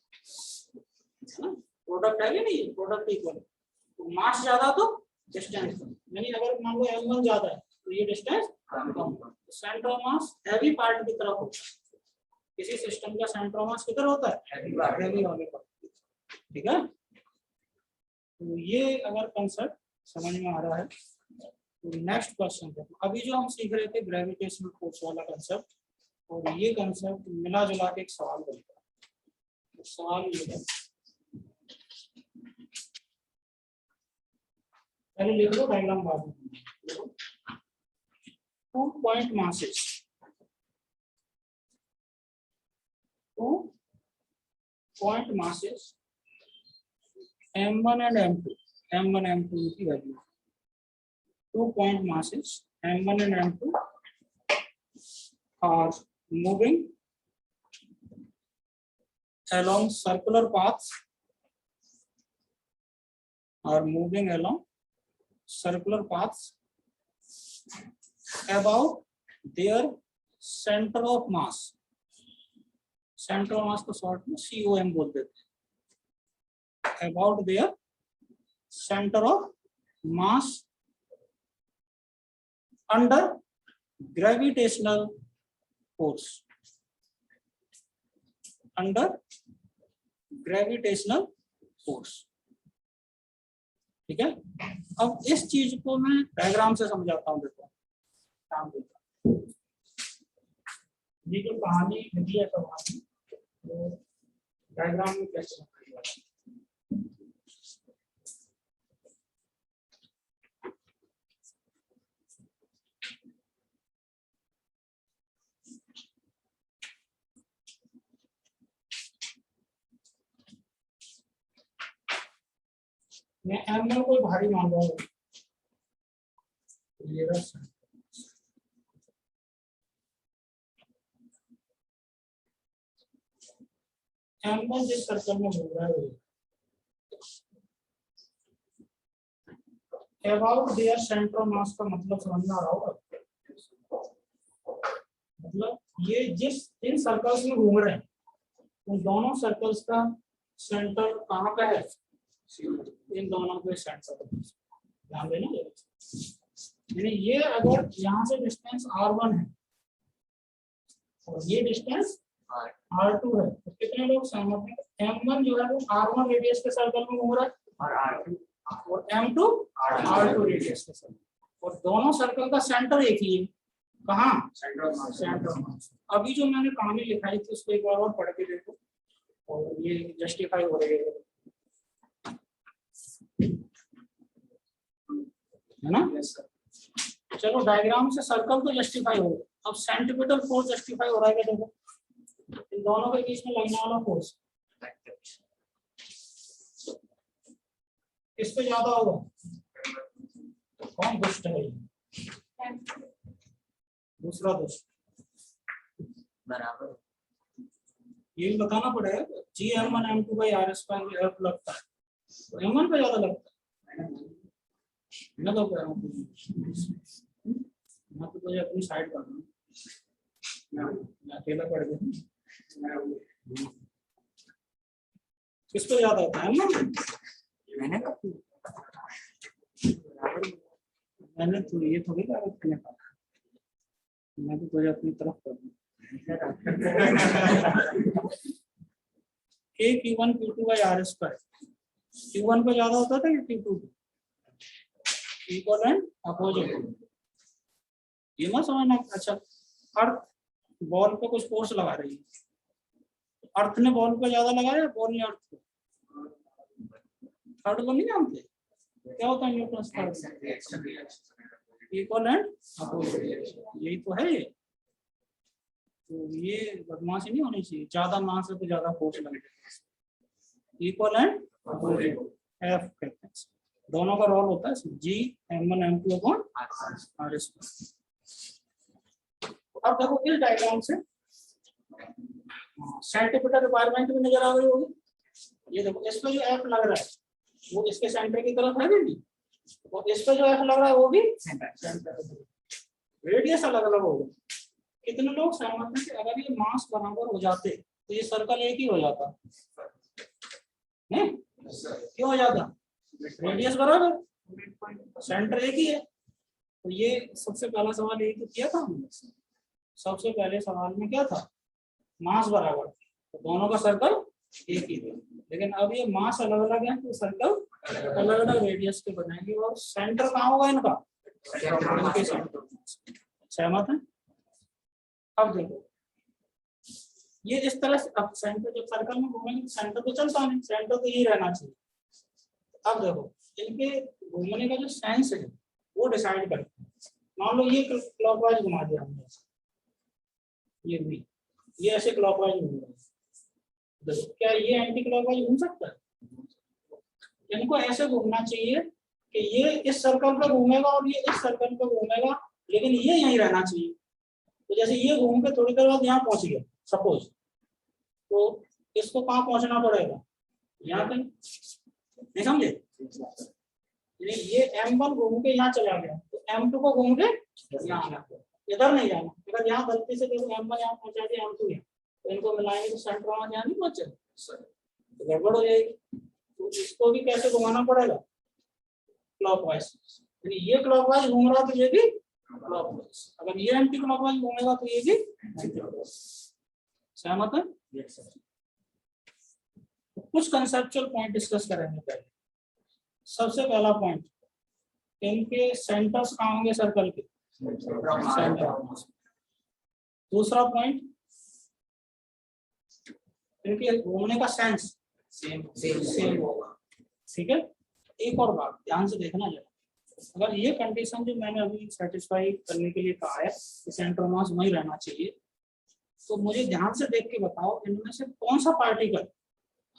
है ना? प्रोडक्ट है कि नहीं, प्रोडक्ट इक्वल, तो मास ज्यादा तो डिस्टेंस कम, यानी अगर मान लो m1 ज्यादा है तो ये distance come. Centre of mass heavy part की तरफ होता है, किसी सिस्टम का सेंटर ऑफ मास किधर होता है? हैवी वाले पर, ठीक है। तो ये अगर कंसेप्ट समझ में आ रहा है तो नेक्स्ट क्वेश्चन है। अभी जो हम सीख रहे थे ग्रेविटेशनल फोर्स वाला कंसेप्ट, और ये कंसेप्ट मिला जुला के एक सवाल बनता है। तो सवाल ये है, पहले लिख लो डायग्राम बाद में। 2 point masses, 2 point masses m1 and m2, m1 m2 की value. 2 point masses m1 and m2 are moving along circular paths, about their center of mass। Centre of mass को शॉर्ट में COM बोल देते हैं। about their center of mass under gravitational force, under gravitational force, ठीक है। अब इस चीज को मैं डायग्राम से समझाता हूँ। देखो ये जो कहानी लिखी है कहानी, तो डायग्राम में कैसे मैं m1 को भारी मान रहा हूँ, ये रहा m1 जिस सर्कल में घूम रहा है, about their center of mass का मतलब समझ में आ रहा होगा। मतलब ये जिस इन सर्कल्स में घूम रहे हैं उन दोनों सर्कल्स का सेंटर कहाँ पे है? इन दोनों के सेंटर, ध्यान देना। यानी ये अगर यहाँ से डिस्टेंस r1 है और ये डिस्टेंस r2 है, तो कितने लोग सहमत हैं? m1 जो है वो r1 रेडियस के सर्कल में घूम रहा है और m2 r2 रेडियस के सर्कल, और दोनों सर्कल का सेंटर एक ही है। कहाँ? सेंटर। अभी जो मैंने कहानी लिखाई थी उसको एक बार और पढ़ के देखो और ये जस्टिफाई हो रही है ना? चलो डायग्राम से सर्कल तो जस्टिफाई हो, अब सेंट्रीपिटल फोर्स जस्टिफाई हो रहा है। देखो इन दोनों के बीच में लगने वाला फोर्स किस पे ज्यादा होगा? कौन दुष्ट है? दूसरा दुष्ट बराबर, ये भी बताना पड़ेगा। Gm1 m2/r² F लगता है तो m1 पे ज्यादा लगता है ना, तो मैं तो तुझे अपनी साइड कर दूँ, मैं अकेला पढ़ गया। किस पे ज्यादा होता है ना? मैंने तो ये थोड़ी कहा, मैं तो तुझे अपनी तरफ कर दूँ। K Q1 Q2 by R square, Q1 पे ज्यादा होता था या Q2 पे? इक्वल एंड अपोजिट, ये मत समझना। अच्छा, अर्थ बॉल पे कुछ फोर्स लगा रही है, अर्थ ने बॉल पे ज्यादा लगाया, बॉल ने अर्थ पे, थर्ड को नहीं जानते क्या होता है Newton third? Equal and opposite, यही तो है ये। तो ये बदमाशी नहीं होनी चाहिए, ज्यादा मास है तो ज्यादा फोर्स लगेगा। इक्वल एंड अपोजिट एफ कहते हैं, दोनों का रोल होता है जी M1 M2 upon R square. अब देखो इस डायग्राम से सेंटीमीटर रिक्वायरमेंट भी नजर आ रही होगी। ये देखो इस पे जो एफ लग रहा है वो इसके सेंटर की तरफ है नहीं, और इस पे जो एफ लग रहा है वो भी सेंटर, रेडियस अलग अलग होगा। कितने लोग सहमत हैं कि अगर ये मास बराबर हो जाते तो ये सर्कल एक ही हो जाता है? क्यों हो जाता? रेडियस बराबर, सेंटर एक ही है। तो ये सबसे पहला सवाल यही तो किया था हमने। सबसे पहले सवाल में क्या था? मास बराबर, तो दोनों का सर्कल एक ही है। लेकिन अब ये मास अलग अलग है तो सर्कल अलग अलग रेडियस के बनाएंगे, और सेंटर कहाँ होगा इनका? इनके सेंटर। सहमत है? अब देखो ये इस तरह से, अब सेंटर जब सर्कल में घूमेंगे सेंटर तो चलता नहीं, सेंटर तो यही रहना चाहिए। अब देखो इनके घूमने का जो सेंस है वो डिसाइड करते हैं। मान लो ये क्लॉकवाइज घुमा दिया हमने, ये भी ये ऐसे क्लॉकवाइज घूम रहा है, देखो क्या ये एंटी क्लॉकवाइज घूम सकता है? इनको ऐसे घूमना चाहिए कि ये इस सर्कल पर घूमेगा और ये इस सर्कल पर घूमेगा, लेकिन ये यहीं रहना चाहिए। तो जैसे ये घूम के थोड़ी देर बाद यहाँ पहुंच गया सपोज, तो इसको कहाँ पहुंचना पड़ेगा? यहाँ पे, नहीं समझे? ये M1 घूम के यहाँ चला गया तो M2 को घूम के यहाँ, इधर नहीं जाना। अगर यहाँ गलती से देखो M1 यहाँ पहुंचा दिया M2 यहाँ, तो इनको मिलाएंगे तो सेंटर वहां यहाँ नहीं पहुंचे तो गड़बड़ हो जाएगी। तो इसको भी कैसे घुमाना पड़ेगा? क्लॉकवाइज। ये क्लॉकवाइज घूम रहा तो ये भी क्लॉकवाइज, अगर ये एंटी क्लॉकवाइज घूमेगा तो ये भी एंटी क्लॉकवाइज। सहमत है? कुछ कंसेप्चुअल पॉइंट डिस्कस करेंगे पहले। सबसे पहला पॉइंट, इनके सेंटर्स कहाँ होंगे सर्कल के? सेंटर। दूसरा पॉइंट, इनके घूमने का सेंस सेम होगा। ठीक है, एक और बात ध्यान से देखना जरा, अगर ये कंडीशन जो मैंने अभी सेटिस्फाई करने के लिए कहा है कि सेंटर मास वहीं रहना चाहिए, तो मुझे ध्यान से देख के बताओ इनमें से कौन सा पार्टिकल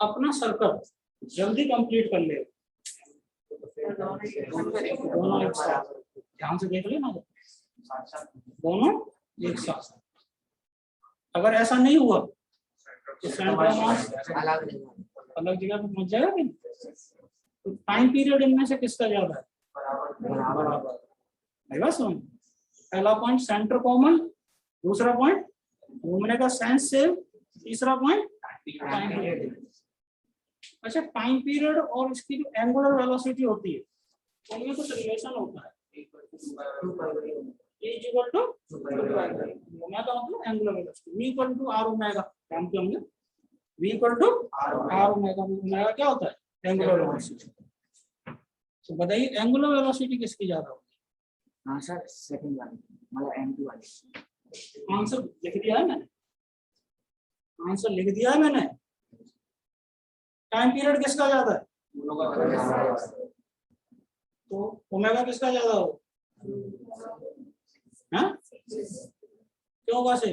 अपना सर्कल जल्दी कंप्लीट कर ले? दोनों एक साथ, ध्यान से देख लेना, दोनों एक साथ। अगर ऐसा नहीं हुआ तो सेंटर मास अलग जगह पे पहुंच जाएगा नहीं। तो टाइम पीरियड इनमें से किसका ज्यादा है? बराबर। समझ, पहला पॉइंट सेंटर कॉमन, दूसरा पॉइंट घूमने का सेंस सेम, तीसरा पॉइंट टाइम पीरियड। अच्छा, टाइम पीरियड और इसकी जो एंगुलर वेलोसिटी होती है उनमें कुछ रिलेशन होता है। E इक्वल टू ओमेगा मतलब angular velocity, V equal to R omega, जानते होंगे V equal to R omega. Omega क्या होता है? Angular velocity. तो बताइए एंगुलर वेलोसिटी किसकी ज्यादा होगी? आंसर सेकंड वाली, मतलब M2 वाली। आंसर लिख दिया है मैंने, आंसर लिख दिया है मैंने। टाइम पीरियड किसका ज्यादा है? तो ओमेगा किसका ज्यादा हो? हाँ क्यों? वैसे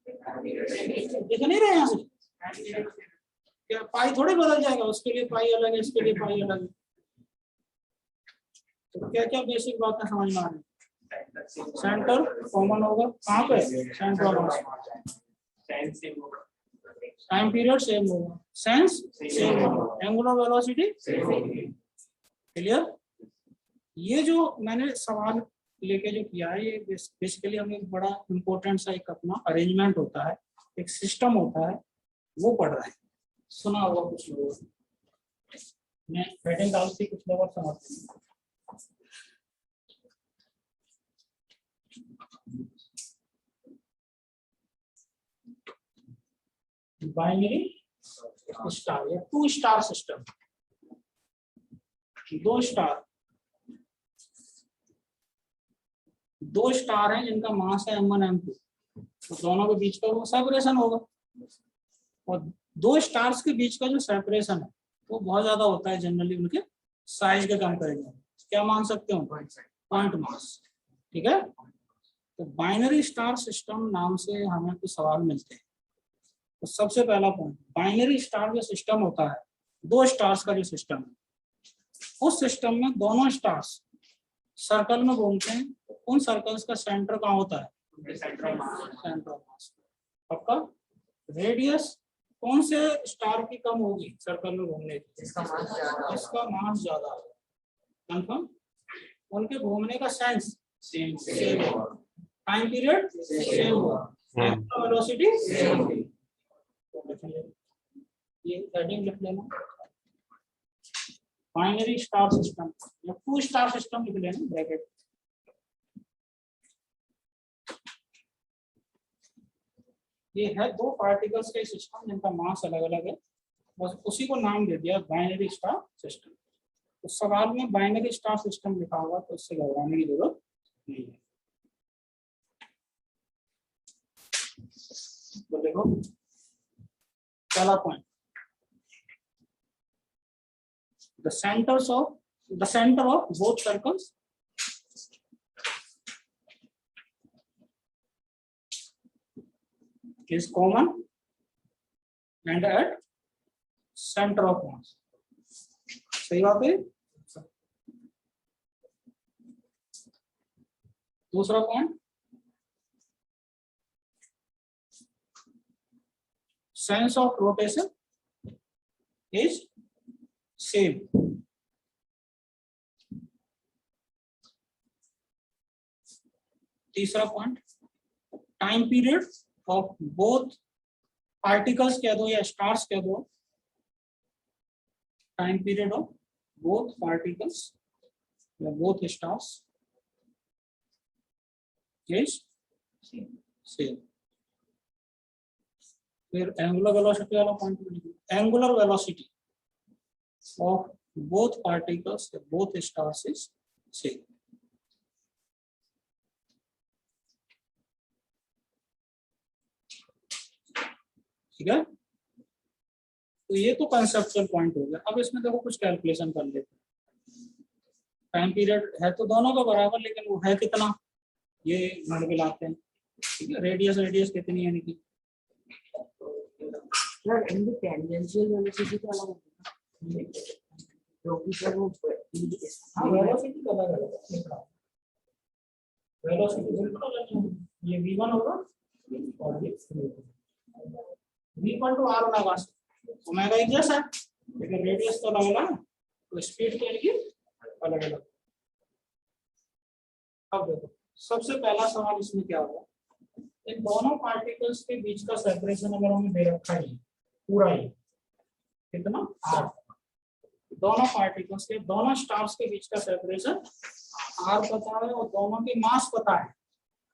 दिख नहीं रहे यहाँ से क्या? पाई थोड़ी बदल जाएगा, उसके लिए पाई अलग है, इसके लिए पाई अलग है। तो क्या क्या बेसिक बातें समझ में आ रही? सेंटर कॉमन होगा कहाँ पे? सेंटर। टाइम पीरियड सेम होगा, सेंस सेम होगा, एंगुलर वेलोसिटी क्लियर। ये जो मैंने सवाल लेके जो किया है ये बेसिकली हमें बड़ा इंपॉर्टेंट सा एक अपना अरेंजमेंट होता है, एक सिस्टम होता है, वो पढ़ रहे हैं। सुना होगा कुछ लोगों ने, हेडिंग डालती कुछ लोग और समझते हैं। बाइनरी स्टार या 2 स्टार सिस्टम, 2 स्टार, 2 स्टार हैं जिनका मास है m1 m2, तो दोनों के बीच का वो सेपरेशन होगा, और 2 स्टार्स के बीच का जो सेपरेशन है वो बहुत ज्यादा होता है जनरली उनके साइज के कंपैरिजन। क्या मान सकते हो? Point mass. ठीक है, तो बाइनरी स्टार सिस्टम नाम से हमें कुछ सवाल मिलते हैं। तो सबसे पहला पॉइंट, बाइनरी स्टार जो सिस्टम होता है, 2 स्टार्स का जो सिस्टम है, उस सिस्टम में दोनों स्टार्स सर्कल में घूमते हैं, तो उन सर्कल्स का सेंटर कहाँ होता है? Centre of mass. आपका रेडियस कौन से स्टार की कम होगी सर्कल में घूमने की? इसका मास ज्यादा होगा। कंफर्म? उनके घूमने का सेंस सेम होगा, टाइम पीरियड सेम होगा, वेलोसिटी सेम होगी। ये हेडिंग लिख लेना, बाइनरी स्टार सिस्टम या 2 स्टार सिस्टम लिख लेना ब्रैकेट। ये है 2 पार्टिकल्स के सिस्टम जिनका मास अलग अलग है, बस उसी को नाम दे दिया बाइनरी स्टार सिस्टम। तो सवाल में बाइनरी स्टार सिस्टम लिखा होगा तो इससे घबराने की जरूरत नहीं है। तो देखो पहला point, the center of both circles is common and at center of mass। सही बात है। दूसरा point, sense of rotation is same। तीसरा point, time period of both particles कह दो या स्टार्स कह दो, time period of both particles या बोथ स्टार्स इज सेम। फिर एंगुलर वेलोसिटी वाला point, angular velocity of both particles, both stars is same। ठीक है, तो ये तो कंसेप्चुअल पॉइंट हो गया। अब इसमें देखो कुछ कैलकुलेशन कर लेते हैं। टाइम पीरियड है तो दोनों का बराबर, लेकिन वो है कितना ये मान के लाते हैं। ठीक है, रेडियस कितनी है इनकी? टेंजेंशियल वेलोसिटी तो अलग है, ये v1 होगा और ये v1 तो r होगा, ओमेगा एक जैसा है लेकिन रेडियस तो अलग अलग, तो स्पीड तो इनकी अलग अलग। अब देखो सबसे पहला सवाल इसमें क्या होगा, इन दोनों पार्टिकल्स के बीच का सेपरेशन अगर हमें दे रखा है पूरा ही कितना r, दोनों पार्टिकल्स के दोनों स्टार्स के बीच का सेपरेशन r पता है और दोनों की मास पता है,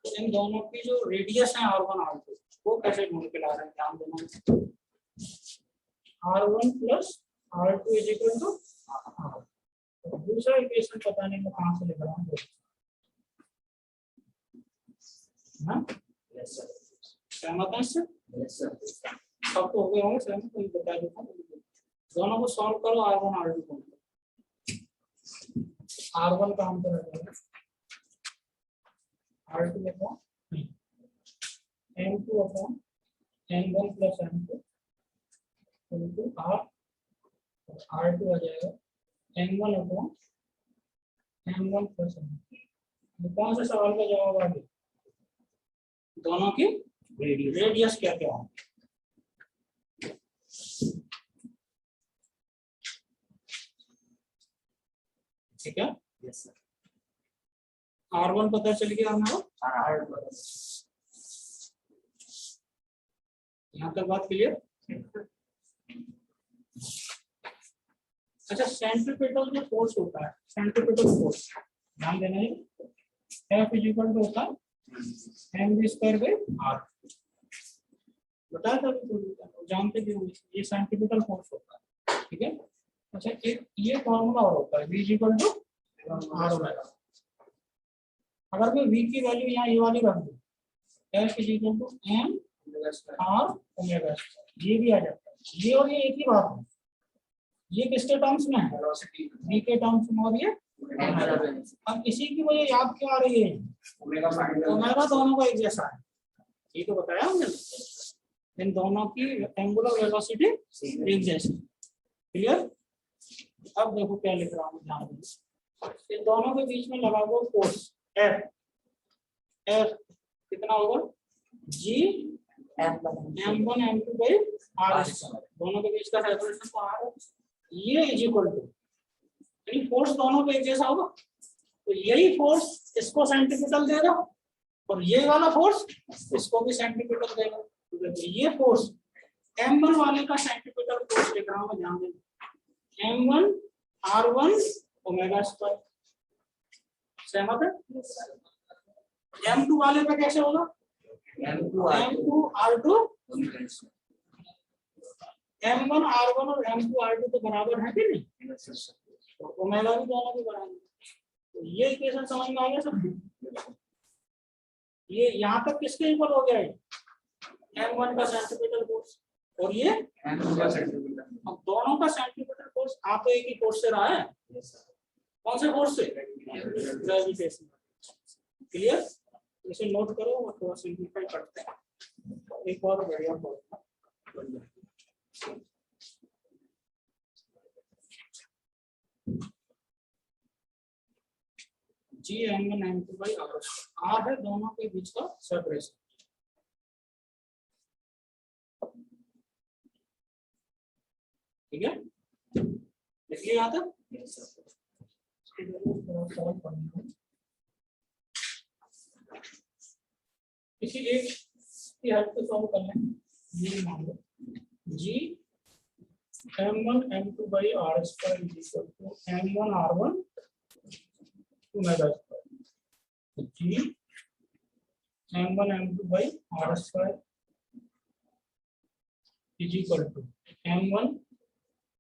तो इन दोनों की जो रेडियस है r1 r2 वो कैसे ढूंढ के ला रहे हैं, ध्यान देना। r1 plus r2 is equal to r। दूसरा इक्वेशन पता नहीं मैं कहां से लिख रहा हूँ, सहमत है इससे? सब तो हो गए होंगे सहमत, तो बता देता हूँ। दोनों को सॉल्व करो, r1 r2 को r1 का आंसर आ जाएगा r2 upon m2 upon m1 plus m2 into r, r2 आ जाएगा m1 upon m1 plus m2। कौन से सवाल का जवाब आ गया? दोनों की रेडियस क्या क्या होंगे। ठीक है, r1 पता चल गया हमारा, यहाँ तक बात क्लियर। अच्छा, सेंट्रीपिटल जो फोर्स होता है, सेंट्रीपिटल फोर्स ध्यान देना है, F इज इक्वल टू होता है mv² बाई r। बताया था अभी, जानते भी होंगे, ये सेंटीमीटर फोर्स होता है, ठीक है। अच्छा, एक ये फॉर्मूला और होता है, V equal to R omega. अगर मैं V की वैल्यू यहाँ ये वाली रख दूं, F is equal to M R omega, ये भी आ जाता है। ये और ये एक ही बात है, ये किसके टर्म्स में है, V के टर्म्स में, और ये। अब इसी की वजह याद क्यों आ रही है, ओमेगा दोनों का एक जैसा है, ये तो बताया हमने, इन दोनों की एंगुलर वेलोसिटी एक जैसी। क्लियर। अब देखो क्या लिख रहा हूँ, ध्यान दीजिए, इन दोनों के बीच में लगा हुआ फोर्स F, F कितना होगा, G M1 M2 by R, दोनों के बीच का सेपरेशन तो R है, ये इज इक्वल टू, यानी फोर्स दोनों पे एक जैसा होगा, तो यही फोर्स इसको सेंटीमीटर देगा और ये वाला फोर्स इसको भी सेंटीमीटर देगा। तो ये फोर्स M1 वाले का सेंटीमीटर फोर्स लिख रहा हूं मैं, ध्यान देना, M1 R1 ओमेगा स्क्वायर, सहमत है। M2 वाले पे कैसे होगा, M2 R2, M1 R1 और M2 R2 तो बराबर है कि नहीं, तो ओमेगा भी दोनों के बराबर। तो ये इक्वेशन समझ में आ गया सब, ये यहाँ तक किसके इक्वल हो गया है, M1 का सेंटीमीटर फोर्स और ये M2 का सेंटीमीटर। अब दोनों का सेंटीमीटर फोर्स आप तो एक ही फोर्स से रहा है, कौन से फोर्स से, ग्रेविटेशन। क्लियर, इसे नोट करो और थोड़ा सिंपलीफाई करते हैं, एक और बढ़िया formula. G M1 M2 by R, R है दोनों के बीच का सेपरेशन, ठीक है, इसलिए यहाँ तक किसी एक की हेल्प से सॉल्व कर लें। ये मान लो G M1 M2 by R square is equal to M1 R1 omega square, G M1 M2 by R square is equal to M1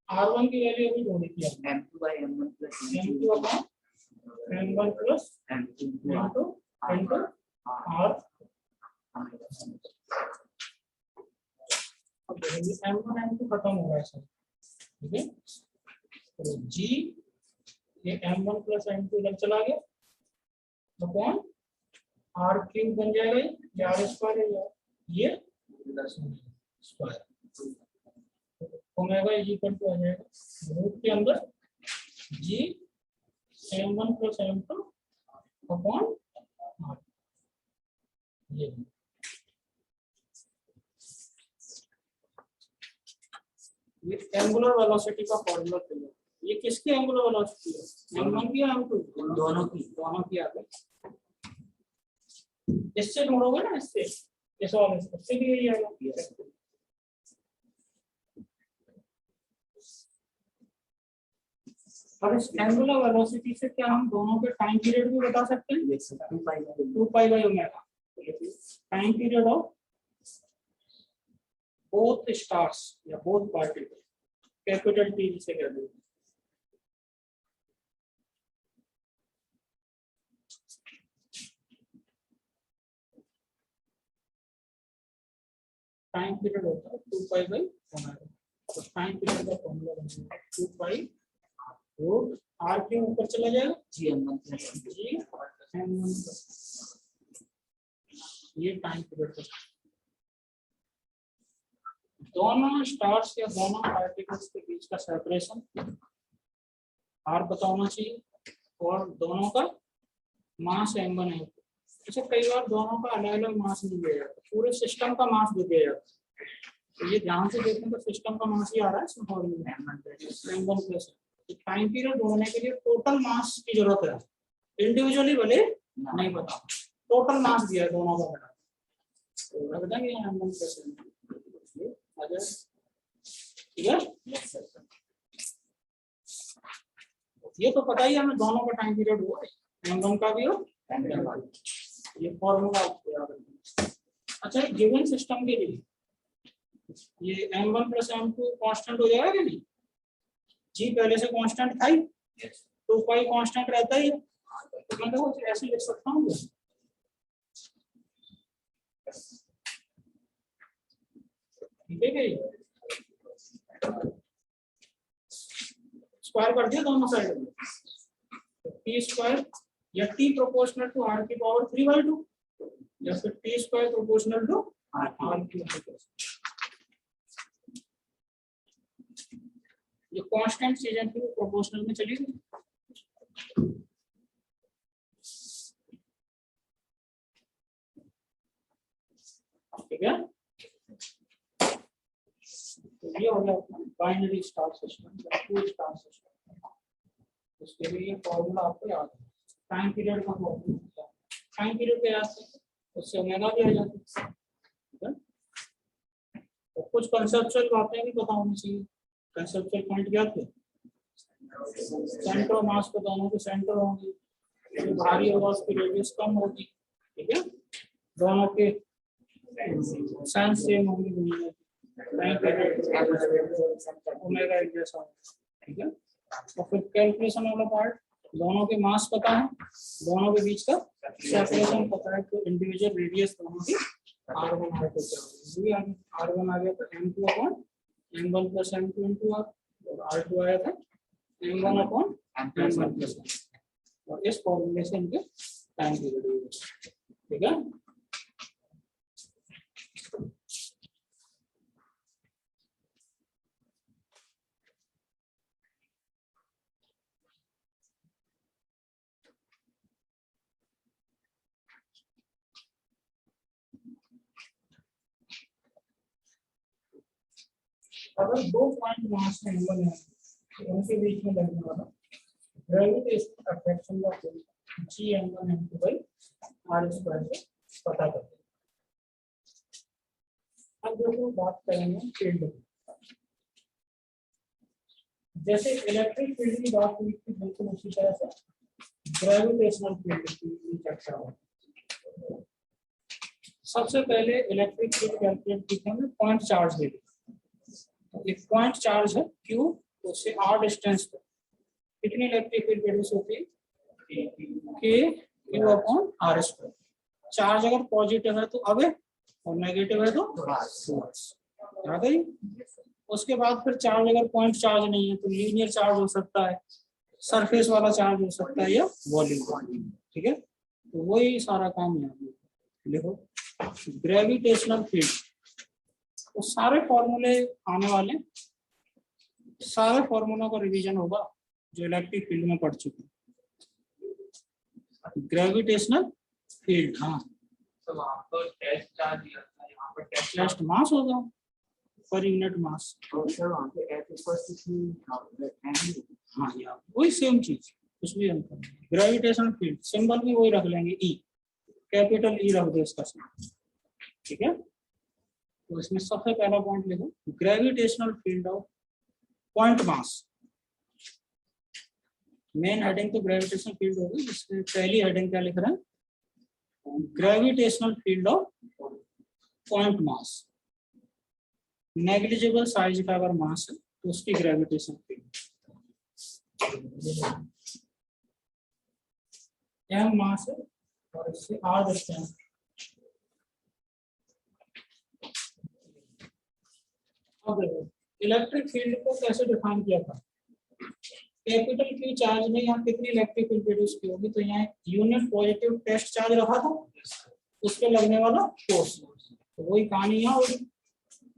R1 की वैल्यू अभी ढूंढी थी हमने, M2 by M1 plus M2 upon M1 plus M2 into R। अब देखिए M1 M2 खत्म हो गया सर, ठीक है, तो G ये M1 प्लस M2 इधर चला गया, अपॉन R क्यूब बन जाएगा, ये R स्क्वायर है, ये square, omega is equal to आ जाएगा रूट के अंदर G M1 plus M2 upon R। ये एंगुलर वेलोसिटी का फॉर्मूला चाहिए, ये किसकी एंगुलर वेलोसिटी है, M1 की या M2, दोनों की आ गई। इससे ढूंढोगे ना, इससे इस वाले से, इससे भी यही आएगा। और इस एंगुलर वेलोसिटी से क्या हम दोनों के टाइम पीरियड भी बता सकते हैं, 2 pi by omega, time period of both stars या बोथ पार्टिकल, कैपिटल टी जिसे कहते हैं। टाइम पीरियड होता है 2 पाई बाई ओमेगा, तो टाइम पीरियड का फॉर्मूला बनेगा 2 पाई रूट R के ऊपर चला जाएगा G M1 plus G M1, ये टाइम पीरियड का। दोनों स्टार्स या दोनों पार्टिकल्स के बीच का सेपरेशन R पता होना चाहिए और दोनों का मास M1 है। अच्छा, कई बार दोनों का अलग अलग मास भी दिया जाता है, पूरे सिस्टम का मास भी दिया जाता है, तो ये ध्यान से देखें तो सिस्टम का मास ही आ रहा है इसमें formula M1 plus. Time period ढूंढने के लिए टोटल मास की जरूरत है, इंडिविजुअली भले नहीं पता, टोटल मास दिया है दोनों का बड़ा, तो रख देंगे M1 प्लस, ठीक है। ये तो पता ही हमें दोनों का टाइम पीरियड हुआ है, M1 का भी हो, ये फॉर्मूला आपको याद रखना। अच्छा, गिवन सिस्टम के लिए ये m1 प्लस m2 कांस्टेंट हो जाएगा कि नहीं? g पहले से कांस्टेंट था ही, तो फाई कांस्टेंट रहता ही है, तो मैं देखो ऐसे लिख सकता हूँ। ठीक है, स्क्वायर कर दिया दोनों साइड में, टी स्क्वायर या टी प्रोपोर्शनल टू r की पावर 3/2 या फिर T square proportional to r की पावर। ये कांस्टेंट चीजें थी वो प्रोपोर्शनल में चली गई। ठीक है, तो ये हो गया बाइनरी स्टार सिस्टम या टू स्टार सिस्टम। उसके लिए ये फॉर्मूला आपको याद है, टाइम पीरियड का फॉर्मूला, टाइम पीरियड पे याद है, उससे ओमेगा भी आ जाता है। ठीक है, तो कुछ कंसेप्चुअल बातें भी पता होनी चाहिए। कंसेप्चुअल पॉइंट क्या थे? सेंटर ऑफ मास को दोनों के सेंटर होंगे, जो भारी होगा उसकी रेडियस कम होगी। ठीक है, दोनों के साइन सेम होंगे, ओमेगा एक जैसा होगा। ठीक है, और फिर कैलकुलेशन वाला पार्ट, दोनों के मास पता है, दोनों के बीच का सेपरेशन पता है, तो इंडिविजुअल रेडियस दोनों की r1 r2 क्या होगी? r1 आ गया था m2 upon m1 plus m2 into r, और r2 आया था m1 upon m1 plus m, और इस फॉर्मूले से इनके टाइम पीरियड। ठीक है, अगर दो पॉइंट मास है m1 है, तो उनके बीच में लगने वाला ग्रेविटेशनल अट्रैक्शन का field g m1 m2 r square से पता करते हैं। अब देखो बात करेंगे फील्ड की। जैसे इलेक्ट्रिक फील्ड की बात हुई थी, बिल्कुल उसी तरह से ग्रेविटेशनल फील्ड की चर्चा होगी। सबसे पहले इलेक्ट्रिक फील्ड कैलकुलेट की हमने पॉइंट चार्ज ले लिया। एक पॉइंट चार्ज है q, उससे r डिस्टेंस पर कितनी इलेक्ट्रिक फील्ड प्रोड्यूस होती है? k q upon r square. Charge अगर पॉजिटिव है तो अवे और नेगेटिव है तो आ गई। उसके बाद फिर चार्ज अगर पॉइंट चार्ज नहीं है तो लीनियर चार्ज हो सकता है, सरफेस वाला चार्ज हो सकता है, या वॉल्यूम। ठीक है, तो वही सारा काम यहाँ लिखो, ग्रेविटेशनल फील्ड। तो सारे फॉर्मूले आने वाले, सारे फॉर्मूलों का रिवीजन होगा जो इलेक्ट्रिक फील्ड में पढ़ चुके हैं। ग्रेविटेशनल फील्ड, हाँ, तो वहाँ पर टेस्ट चार्ज दिया था, यहाँ पर टेस्ट मास होगा पर यूनिट मास। और सर वहाँ पे F इक्वल्स टू हाँ यार वही सेम चीज, कुछ भी अंतर नहीं। ग्रेविटेशनल फील्ड सिंबल भी वही रख लेंगे, ई, कैपिटल ई रख दो इसका सिंबल। ठीक है, तो इसमें सबसे पहला पॉइंट लिखो, gravitational field of point mass. Main heading तो ग्रेविटेशनल फील्ड होगी, इसमें पहली हेडिंग क्या लिख रहे हैं? Gravitational field of point mass. Negligible size का अगर मास है तो उसकी ग्रेविटेशनल फील्ड, m मास है और इससे r डिस्टेंस। अब देखो इलेक्ट्रिक फील्ड को कैसे डिफाइन किया था? कैपिटल Q चार्ज में यहाँ कितनी इलेक्ट्रिक फील्ड प्रोड्यूस की होगी? तो यहाँ यूनिट पॉजिटिव टेस्ट चार्ज रखा था, उस पर लगने वाला फोर्स, तो वही कहानी यहाँ होगी।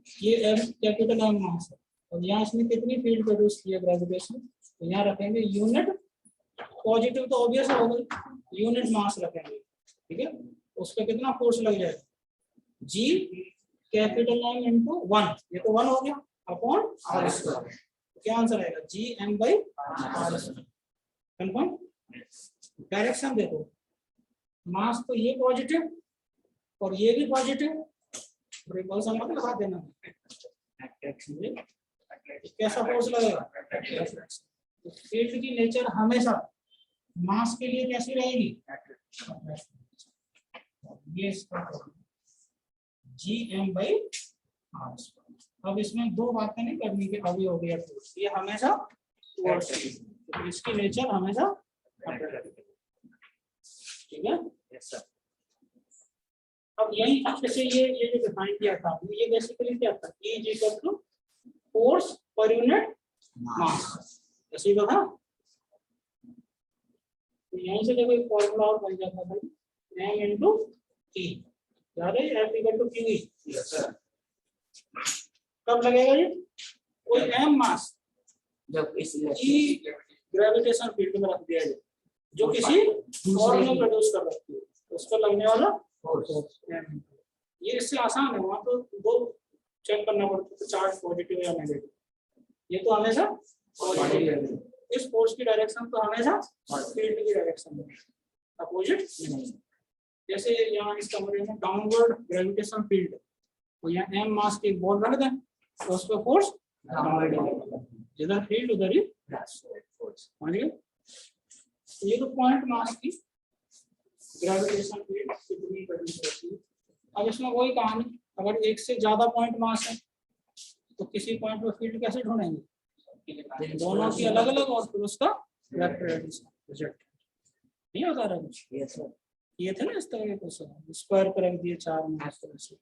ये m कैपिटल M मास है और यहाँ इसने कितनी फील्ड प्रोड्यूस की है ग्रेविटेशन, तो यहाँ रखेंगे यूनिट पॉजिटिव, तो ऑब्वियस हो गई, यूनिट मास रखेंगे। ठीक है, उस पर कितना फोर्स लग जाएगा? G कैपिटल M इंटू 1, ये तो 1 हो गया, अपॉन r स्क्वायर। क्या आंसर आएगा? G M by R square. Confirm? Direction देखो, मास तो ये पॉजिटिव और ये भी पॉजिटिव, रिपल्सन मत लगा देना। कैसा फोर्स लगेगा? फील्ड की नेचर हमेशा मास के लिए कैसी रहेगी? ये इसका G M by R square. अब इसमें दो बातें नहीं करनी कि अभी हो गया टूवर्ड्स, ये हमेशा टूवर्ड्स है, तो इसकी नेचर हमेशा ठीक है। Yes sir. अब यही जैसे ये जो डिफाइन किया था ये बेसिकली क्या था, E is equal to force per unit mass, ऐसे ही था। तो यहीं से देखो एक फॉर्मूला और बन जाता था m इनटू E, याद है F equal to QE। Yes sir. कब लगेगा ये, कोई m मास जब इस E ग्रेविटेशन फील्ड में रख दिया जाए जो किसी और ने प्रोड्यूस कर रखी है, तो उसको लगने वाला फोर्स। ये इससे आसान है, वहां तो दो चेक करना पड़ता है चार्ज पॉजिटिव या नेगेटिव, ये तो हमेशा पॉजिटिव है। इस फोर्स की डायरेक्शन तो हमेशा फील्ड की डायरेक्शन में, अपोजिट नहीं। जैसे यहाँ इस कमरे में डाउनवर्ड ग्रेविटेशन फील्ड, तो यहाँ m मास की बॉल रख दें तो उस पर फोर्स जिधर फील्ड उधर ही फोर्स। ये तो पॉइंट मास की ग्रेविटेशन फील्ड कितनी प्रोड्यूस होती है। अब इसमें वही कहानी, अगर एक से ज्यादा पॉइंट मास है तो किसी पॉइंट पर फील्ड कैसे ढूंढेंगे, दोनों की अलग अलग और फिर उसका वेक्टर एडिशन रिजल्ट नहीं होता रहा कुछ। Yes sir. ये थे ना इस तरह के क्वेश्चन, स्क्वायर पर रख दिए चार में इस तरह से।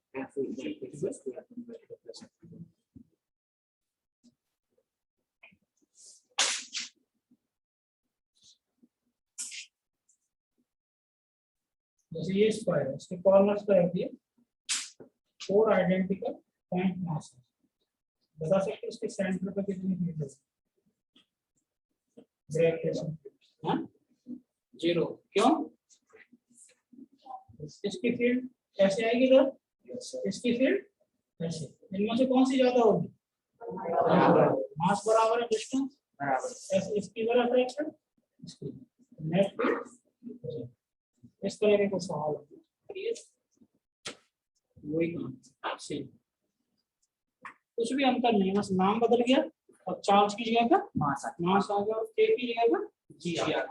जैसे ये स्क्वायर है, इसके कॉर्नर्स पर रख दिए 4 आइडेंटिकल पॉइंट मास है, बता सकते इसके सेंटर पर कितनी फील्ड है, ग्रेविटेशन फील्ड 0। क्यों, इसकी फील्ड ऐसे आएगी इधर, इसकी फील्ड ऐसे, इनमें से कौन सी ज्यादा होगी, मास बराबर है डिस्टेंस बराबर, ऐसे इसकी जरा अट्रैक्शन इसकी नेट फील्ड। इस तरह के कुछ सवाल होते हैं, वही काम सेम, कुछ भी अंतर नहीं, बस नाम बदल गया और चार्ज की जगह का मास आ गया और K की जगह का G आ गया।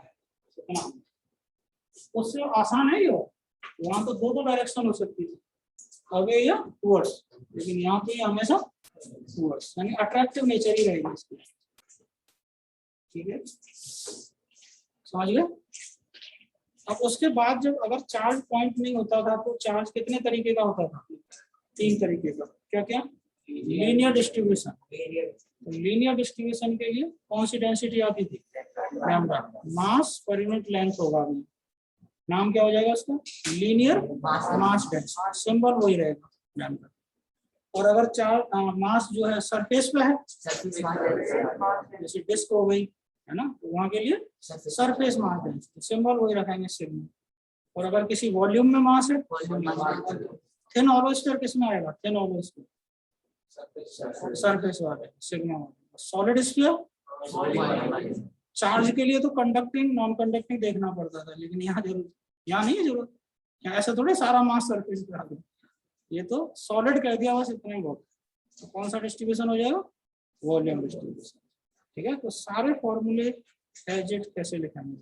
उससे आसान है ये, वहां तो दो डायरेक्शन हो सकती थी, अवे या टुवर्ड्स, लेकिन यहाँ पे हमेशा टुवर्ड्स, यानी अट्रैक्टिव नेचर ही रहेगी इसकी। ठीक है, समझ गए। अब उसके बाद जब अगर चार्ज पॉइंट नहीं होता था तो चार्ज कितने तरीके का होता था, 3 तरीके का। क्या क्या, लीनियर डिस्ट्रीब्यूशन। तो लीनियर डिस्ट्रीब्यूशन के लिए कौन सी डेंसिटी आती थी, लैम्डा। मास पर यूनिट लेंथ होगा, नाम क्या हो जाएगा उसका, लीनियर मास डेंसिटी, सिंबल वही रहेगा लैम्डा। और अगर चार्ज मास जो है सरफेस पे है, जैसे डिस्क हो गई है ना, तो वहां के लिए सरफेस मास डेंसिटी, सिंबल वही रखेंगे सिग्मा। और अगर किसी वॉल्यूम में मास है, थिन ऑर्बिटल किसमें आएगा, थिन ऑर्बिटल सरफेस वाले सिग्मा। सॉलिड स्फीयर चार्ज के लिए तो कंडक्टिंग नॉन कंडक्टिंग देखना पड़ता था, लेकिन यहाँ जरूरत, यहाँ नहीं है जरूरत, यहाँ ऐसा थोड़े सारा मास सरफेस पे आ गया, ये तो सॉलिड कह दिया बस, इतना ही बहुत। तो कौन सा डिस्ट्रीब्यूशन हो जाएगा, वॉल्यूम डिस्ट्रीब्यूशन। ठीक है, तो सारे फॉर्मूले एज इट कैसे लिखेंगे।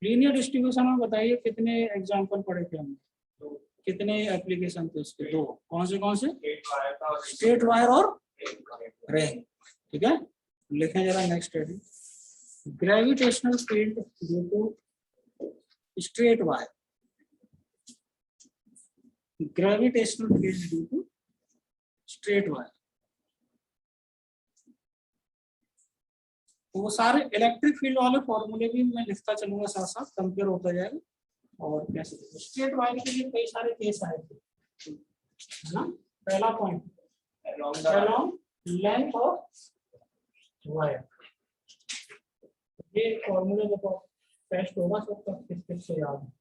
लीनियर डिस्ट्रीब्यूशन में बताइए कितने एग्जांपल पढ़े थे हमने, तो कितने एप्लीकेशन थे उसके, 2। कौन से, स्ट्रेट वायर और रिंग। ठीक है, लिखें जरा next heading, gravitational field due to straight wire, gravitational field due to straight wire. तो वो सारे इलेक्ट्रिक फील्ड वाले फॉर्मूले भी मैं लिखता चलूंगा, साथ साथ कंपेयर होता जाएगा। और कैसे स्ट्रेट वायर के लिए कई सारे केस आए थे, है ना। पहला point, along length of wire, ये फॉर्मूले देखो टेस्ट होगा सबका, किस किस से याद है।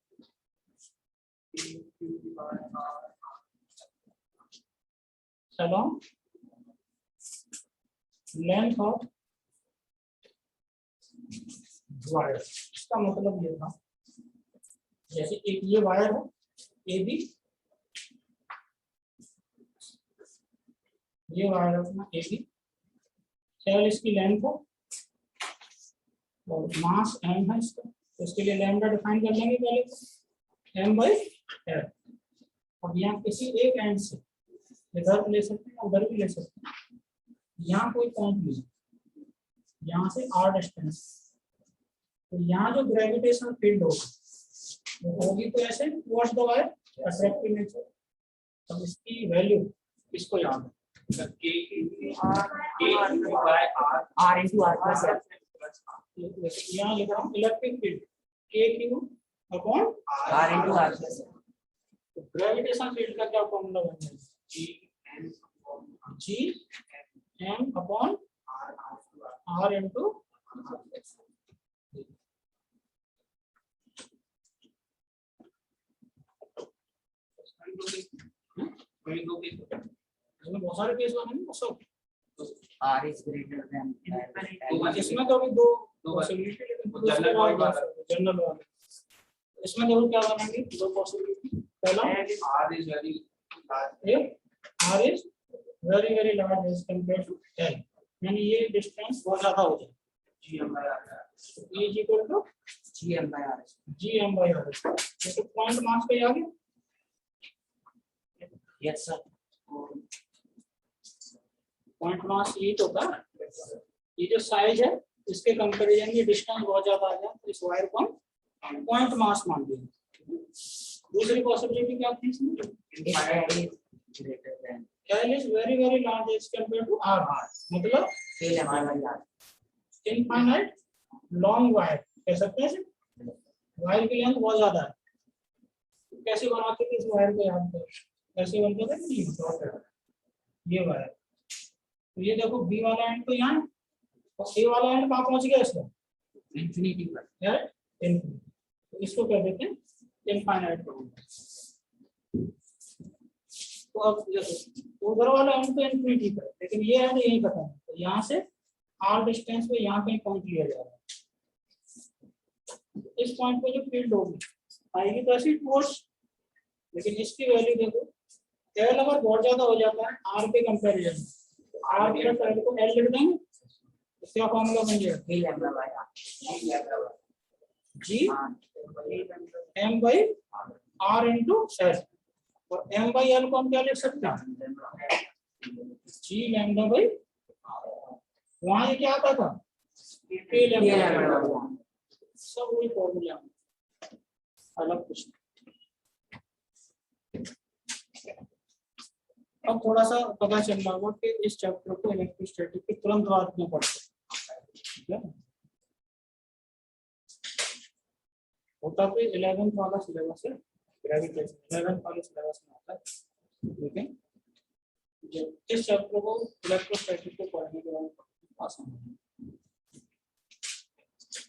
अलोंग लेंथ ऑफ वायर, इसका मतलब ये था, जैसे एक ये वायर है ए बी, ये वायर अपना ए बी, केवल इसकी लेंथ है और मास m है इसका, तो इसके लिए लैम्डा डिफाइन कर लेंगे पहले तो m/l। और यहाँ किसी एक एंड से इधर भी ले सकते हैं उधर भी ले सकते हैं। यहाँ कोई पॉइंट नहीं, यहाँ से r डिस्टेंस, तो यहाँ जो ग्रेविटेशनल फील्ड होगी वो होगी तो ऐसे towards the wire attractive nature. अब इसकी वैल्यू इसको याद है, R into R plus F. यहाँ लिख रहा हूँ इलेक्ट्रिक फील्ड के Q upon R into R plus F. Gravitation field का क्या फॉर्मूला बनेगा, G M upon R into बहुत सारे केस बनेंगे सब। R is greater than इसमें तो अभी दो पॉसिबिलिटी, लेकिन जनरल वाले इसमें देखो क्या बनेंगे दो पॉसिबिलिटी। पहला R is very R is very very large as compared to L, यानी ये डिस्टेंस बहुत ज्यादा हो जाए, E is equal to GM by R. GM by R। तो पॉइंट मास पे आ गया। Yes sir. पॉइंट मास ये तो था, ये जो साइज है इसके कंपैरिजन ये डिस्टेंस बहुत ज्यादा आ जाए तो इस वायर को पॉइंट मास मान लिया। दूसरी पॉसिबिलिटी क्या थी इसमें, Greater than L is very very large as compared to R, मतलब KM by R. Infinite long wire कह सकते हैं इसे, वायर की लेंथ बहुत ज्यादा है। तो कैसे बनाते थे इस वायर को, यहाँ पर ऐसे बनते थे कि ये वायर, तो ये देखो बी वाला एंड तो यहाँ और ए वाला एंड कहाँ पहुंच गया इसका, Infinity पर. यार इनफिनिटी, तो इसको कह देते हैं इनफाइनाइट। तो अब देखो उधर वाला एंड तो इनफिनिटी पर, लेकिन ये एंड यहीं खत्म है, तो यहाँ से आर डिस्टेंस पे यहाँ कहीं पॉइंट लिया जा रहा है। इस पॉइंट पे जो फील्ड होगी आएगी तो ऐसी फोर्स, लेकिन इसकी वैल्यू देखो एल अगर बहुत ज्यादा हो जाता है आर के कंपैरिजन में, तो आर प्लस एल को एल लिख देंगे, तो क्या फॉर्मूला बन जाएगा, KM by R. G M by R into L, और एम बाई एल को हम क्या लिख सकते हैं, जी लैम्डा बाई, वहां ये क्या आता था के लैम्डा, सब वही फॉर्मूला अलग कुछ। अब थोड़ा सा पता चल रहा होगा कि इस चैप्टर को इलेक्ट्रोस्टैटिक के तुरंत बाद में पढ़ते हैं, होता तो 11th वाला सिलेबस है, ग्रेविटेशन 11th वाले सिलेबस में आता है, लेकिन इस चैप्टर को इलेक्ट्रोस्टैटिक को पढ़ने के बाद आसान है।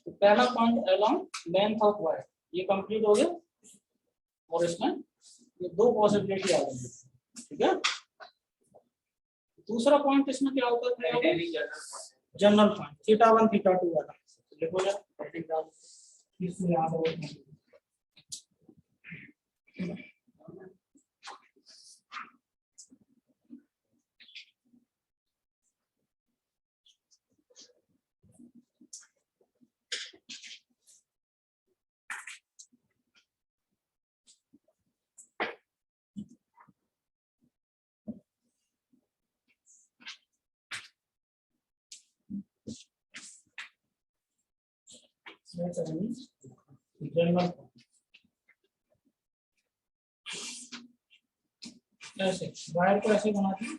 तो पहला point along length of wire ये कंप्लीट हो गया, और इसमें ये दो पॉसिबिलिटी आ गई, ठीक है। दूसरा पॉइंट इसमें क्या होता है, जनरल पॉइंट थीटा 1 थीटा 2 वाला, देखो यार इसमें याद हो जनरल ऐसे वायर को ऐसे बनाते हैं,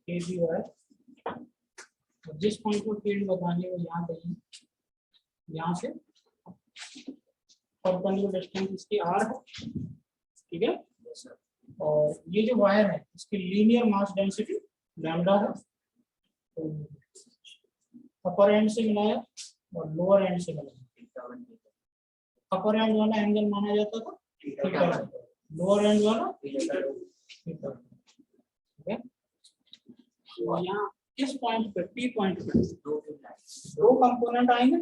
केबी वायर, जिस पॉइंट को फील्ड बतानी है वो यहाँ कहीं, यहाँ से परपेंडिकुलर डिस्टेंस इसकी आर है, ठीक है। और ये जो वायर है इसकी लीनियर मास डेंसिटी लैम्डा है, तो अपर एंड से मिलाया और लोअर एंड से मिलाया, अपर एंड वाला एंगल माना जाता था थीटा, लोअर एंड वाला थीटा, ठीक है। तो यहाँ इस पॉइंट पे पी पॉइंट पे दो कंपोनेंट आएंगे,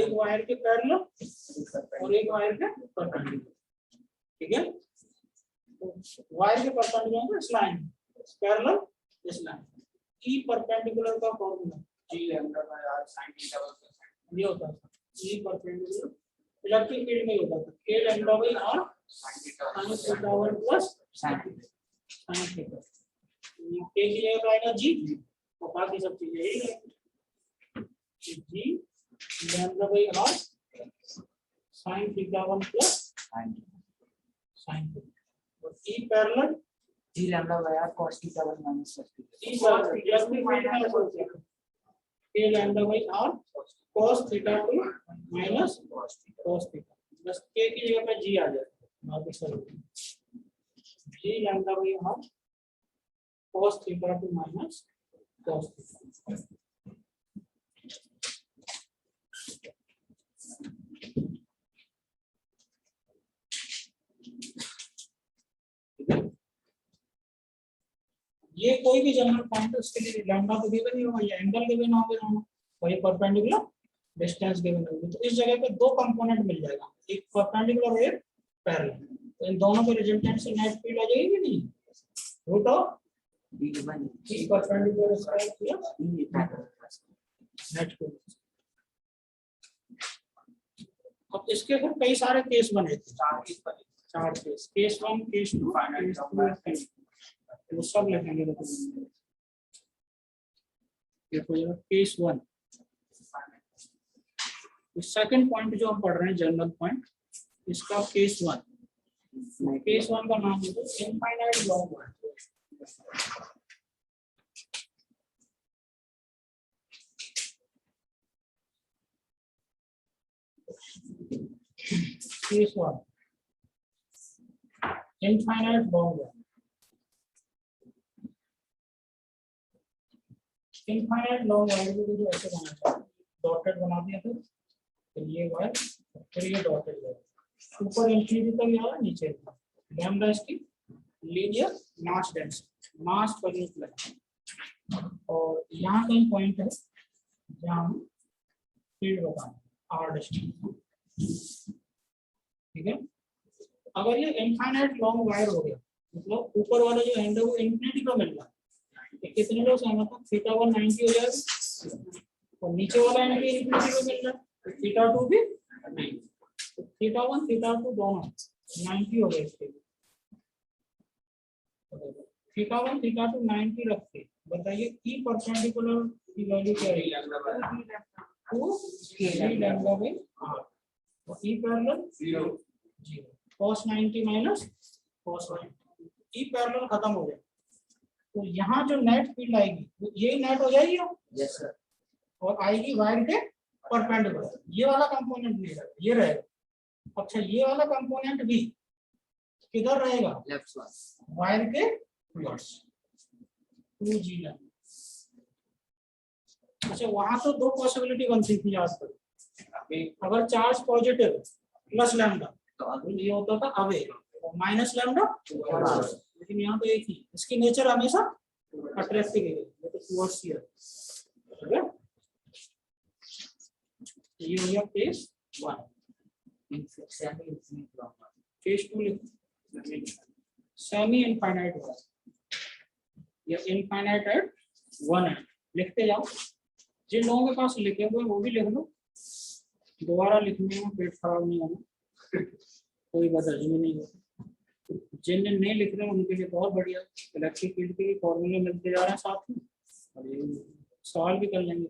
एक वायर के पैरेलल और एक वायर के परपेंडिकुलर, ठीक है। तो वायर के परपेंडिकुलर इस लाइन, पैरेलल इस लाइन, ई परपेंडिकुलर का formula G lambda by R sin theta ये होता था, ई परपेंडिकुलर इलेक्ट्रिक फील्ड में होता था K lambda by R sin theta 1 plus sin sin theta, यहाँ k की जगह पे आएगा g और बाकी सब चीजें यही रहेंगी, g lambda by r sin theta 1 plus sin theta और e parallel g lambda by r cos theta 1 minus cos theta e parallel k lambda by r cos theta 2 minus cos theta, बस k की जगह पे g आ जाएगा, बाकी सब g lambda by r cos theta 2 minus cos theta. ये कोई भी जनरल पॉइंट उसके लिए लैम्डा तो गिवन नहीं होगा, ये एंगल गिवन होगा ना, वही परपेंडिकुलर डिस्टेंस गिवन होगी, तो इस जगह पे दो कंपोनेंट मिल जाएगा, एक परपेंडिकुलर और एक पैरेलल, तो इन दोनों के रिजल्टेंट से नेट फील्ड आ जाएगी नहीं, root of d1 e perpendicular square plus e parallel net field. अब इसके फिर कई सारे केस बने थे, चार केस, केस 1 केस 2 केस 3 वो सब लिखेंगे, देखो केस 1 सेकंड पॉइंट जो हम पढ़ रहे हैं जनरल पॉइंट, इसका केस 1 का नाम है infinite long wire. Case 1 infinite long wire, infinite long wire को जो ऐसे बनाना चाहिए, डॉटेड बना दिया था, फिर ये वायर फिर ये डॉटेड वायर, ऊपर इंफिनिटी तक यहाँ नीचे लैम्डा इसकी लीनियर मास डेंसिटी, मास पर यूनिट लाइन, और यहाँ कहीं पॉइंट है जहाँ हम फील्ड बताएं आर डिस्टेंस, ठीक है। अगर ये इनफाइनाइट लॉन्ग वायर हो गया, मतलब ऊपर वाला जो एंड है वो इन्फिनिटी का मिल रहा है, कितने लोग सहमत हैं, थीटा 1 90 हो जाएगा, और नीचे वाला एंड भी इन्फिनिटी का मिल रहा है, थीटा 2 भी 90, तो थीटा 1 थीटा 2 दोनों 90 हो गए इसके लिए, थीटा 1 थीटा 2 90 रखते, बताइए ई परपेंडिकुलर की वैल्यू क्या है, 2 k लैम्डा बाय r, और ई parallel 0 cos 90 minus cos 90, E parallel खत्म हो गया, तो यहाँ जो नेट फील्ड आएगी वो यही नेट हो जाएगी ना, yes sir और आएगी वायर के परपेंडिकुलर, ये वाला कंपोनेंट नहीं रहेगा, ये रहेगा, अच्छा ये वाला कंपोनेंट भी किधर रहेगा, left one वायर के प्लस 2g लैम्डा। अच्छा वहां तो दो पॉसिबिलिटी बनती थी आज तक, अगर चार्ज पॉजिटिव प्लस लैम्डा तो ये होता था अवे माइनस लैम्डा, लेकिन यहाँ पे एक ही, इसकी नेचर हमेशा अट्रैक्टिव है, तो टुवर्ड्स हियर, ठीक है। ये हो गया case 1, semi infinite long one case 2 लिखो सेमी इनफाइनाइट वायर, या इनफाइनाइट एट 1 एंड, लिखते जाओ, जिन लोगों के पास लिखे हुए वो भी लिख लो, दोबारा लिखने में पेट खराब नहीं होना, कोई बदल ही नहीं होगा, जिन नहीं लिख रहे हैं उनके लिए बहुत बढ़िया, इलेक्ट्रिक फील्ड के फॉर्मूले मिलते जा रहे हैं साथ में, और ये सवाल भी कर लेंगे।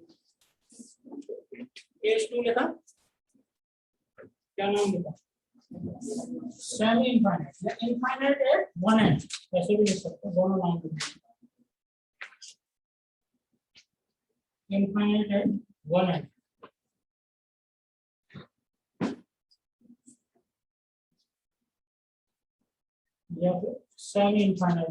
केस 2 लिखा, क्या नाम लिखा, सेमी इनफाइनाइट या इनफाइनाइट एट 1 एंड, ऐसे भी लिख सकते हैं, दोनों नाम लिखेंगे, इनफाइनाइट एट 1 एंड, या फिर सेमी इनफाइनाइट,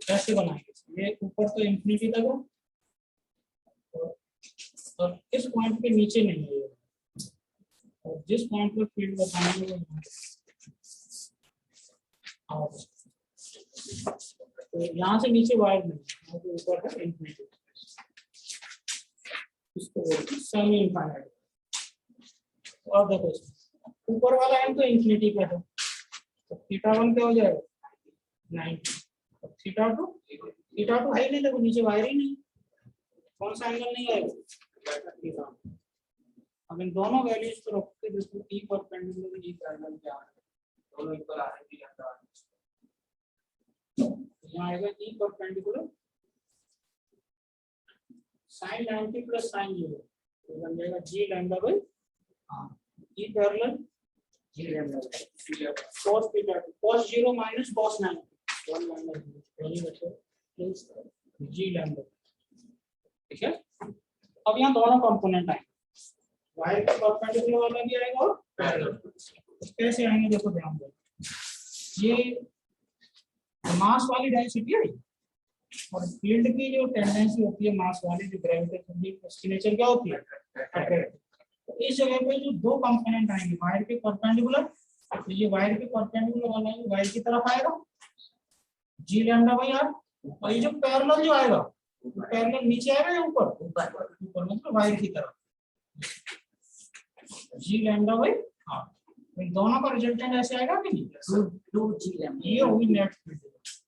कैसे बनाएंगे, ये ऊपर तो इंफिनिटी तक है और इस पॉइंट के नीचे नहीं है, और जिस पॉइंट पे फील्ड बताएंगे वो तो यहाँ से नीचे वायर नहीं, यहाँ पे ऊपर है इंफिनिटी, इसको सेमी इनफाइनाइट। और देखो ऊपर वाला एम तो इंफिनिटी पे है, तो थीटा 1 क्या हो जाएगा 90, थीटा 2 है ही नहीं, देखो नीचे वायर ही नहीं, कौन सा एंगल नहीं आएगा? अब इन दोनों वैल्यूज को रख के जिसमें ई परपेंडिकुलर ई पैरेलल क्या है, दोनों इक्वल आ रहे हैं, यहाँ आएगा E perpendicular sin 90 plus sin 0 तो बन जाएगा g lambda by E parallel G lambda cos theta cos 0 minus cos 90 1 lambda 0 यही बचे प्लस g लैम्डा। ठीक है, अब यहाँ दोनों कंपोनेंट आएंगे, y का परपेंडिकुलर वाला भी आएगा और पैरेलल। कैसे आएंगे देखो ध्यान दो, ये मास वाली डेंसिटी है और फील्ड की जो टेंडेंसी होती है मास वाली जो ग्रेविटेशन की, उसकी नेचर क्या होती है, अट्रैक्टिव। तो इस जगह पे जो दो कंपोनेंट आएंगे वायर के परपेंडिकुलर, तो ये वायर के परपेंडिकुलर वाला है वायर की तरफ आएगा जी लैम्डा बाई आर, और ये जो पैरेलल जो आएगा पैरेलल नीचे आएगा या ऊपर, ऊपर मतलब वायर की तरफ जी लैम्डा बाई आर। इन दोनों का रिजल्टेंट ऐसे आएगा कि नहीं, 2 जी लैम्डा ये होगी नेट फील्ड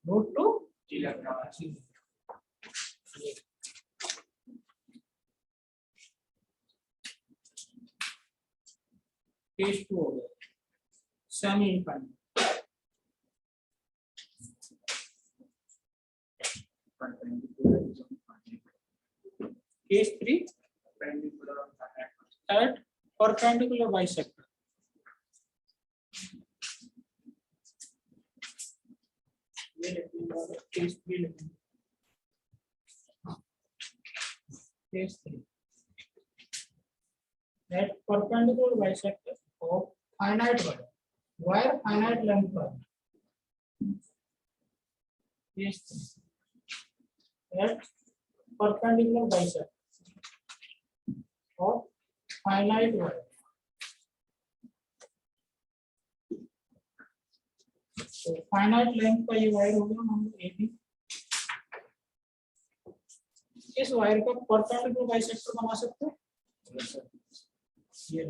रूट 2 जी लैम्डा। केस 2 हो गया semi infinite. Case 3 at perpendicular bisector। ये लिखेंगे केस 3 लिखेंगे, case 3 at perpendicular bisector of finite wire finite length पर। Case 3 at perpendicular bisector of finite wire। तो फाइनाइट लेंथ का ये वायर हो गया मान लो AB। इस वायर का परपेंडिकुलर बाइसेक्टर बना सकते हैं, ये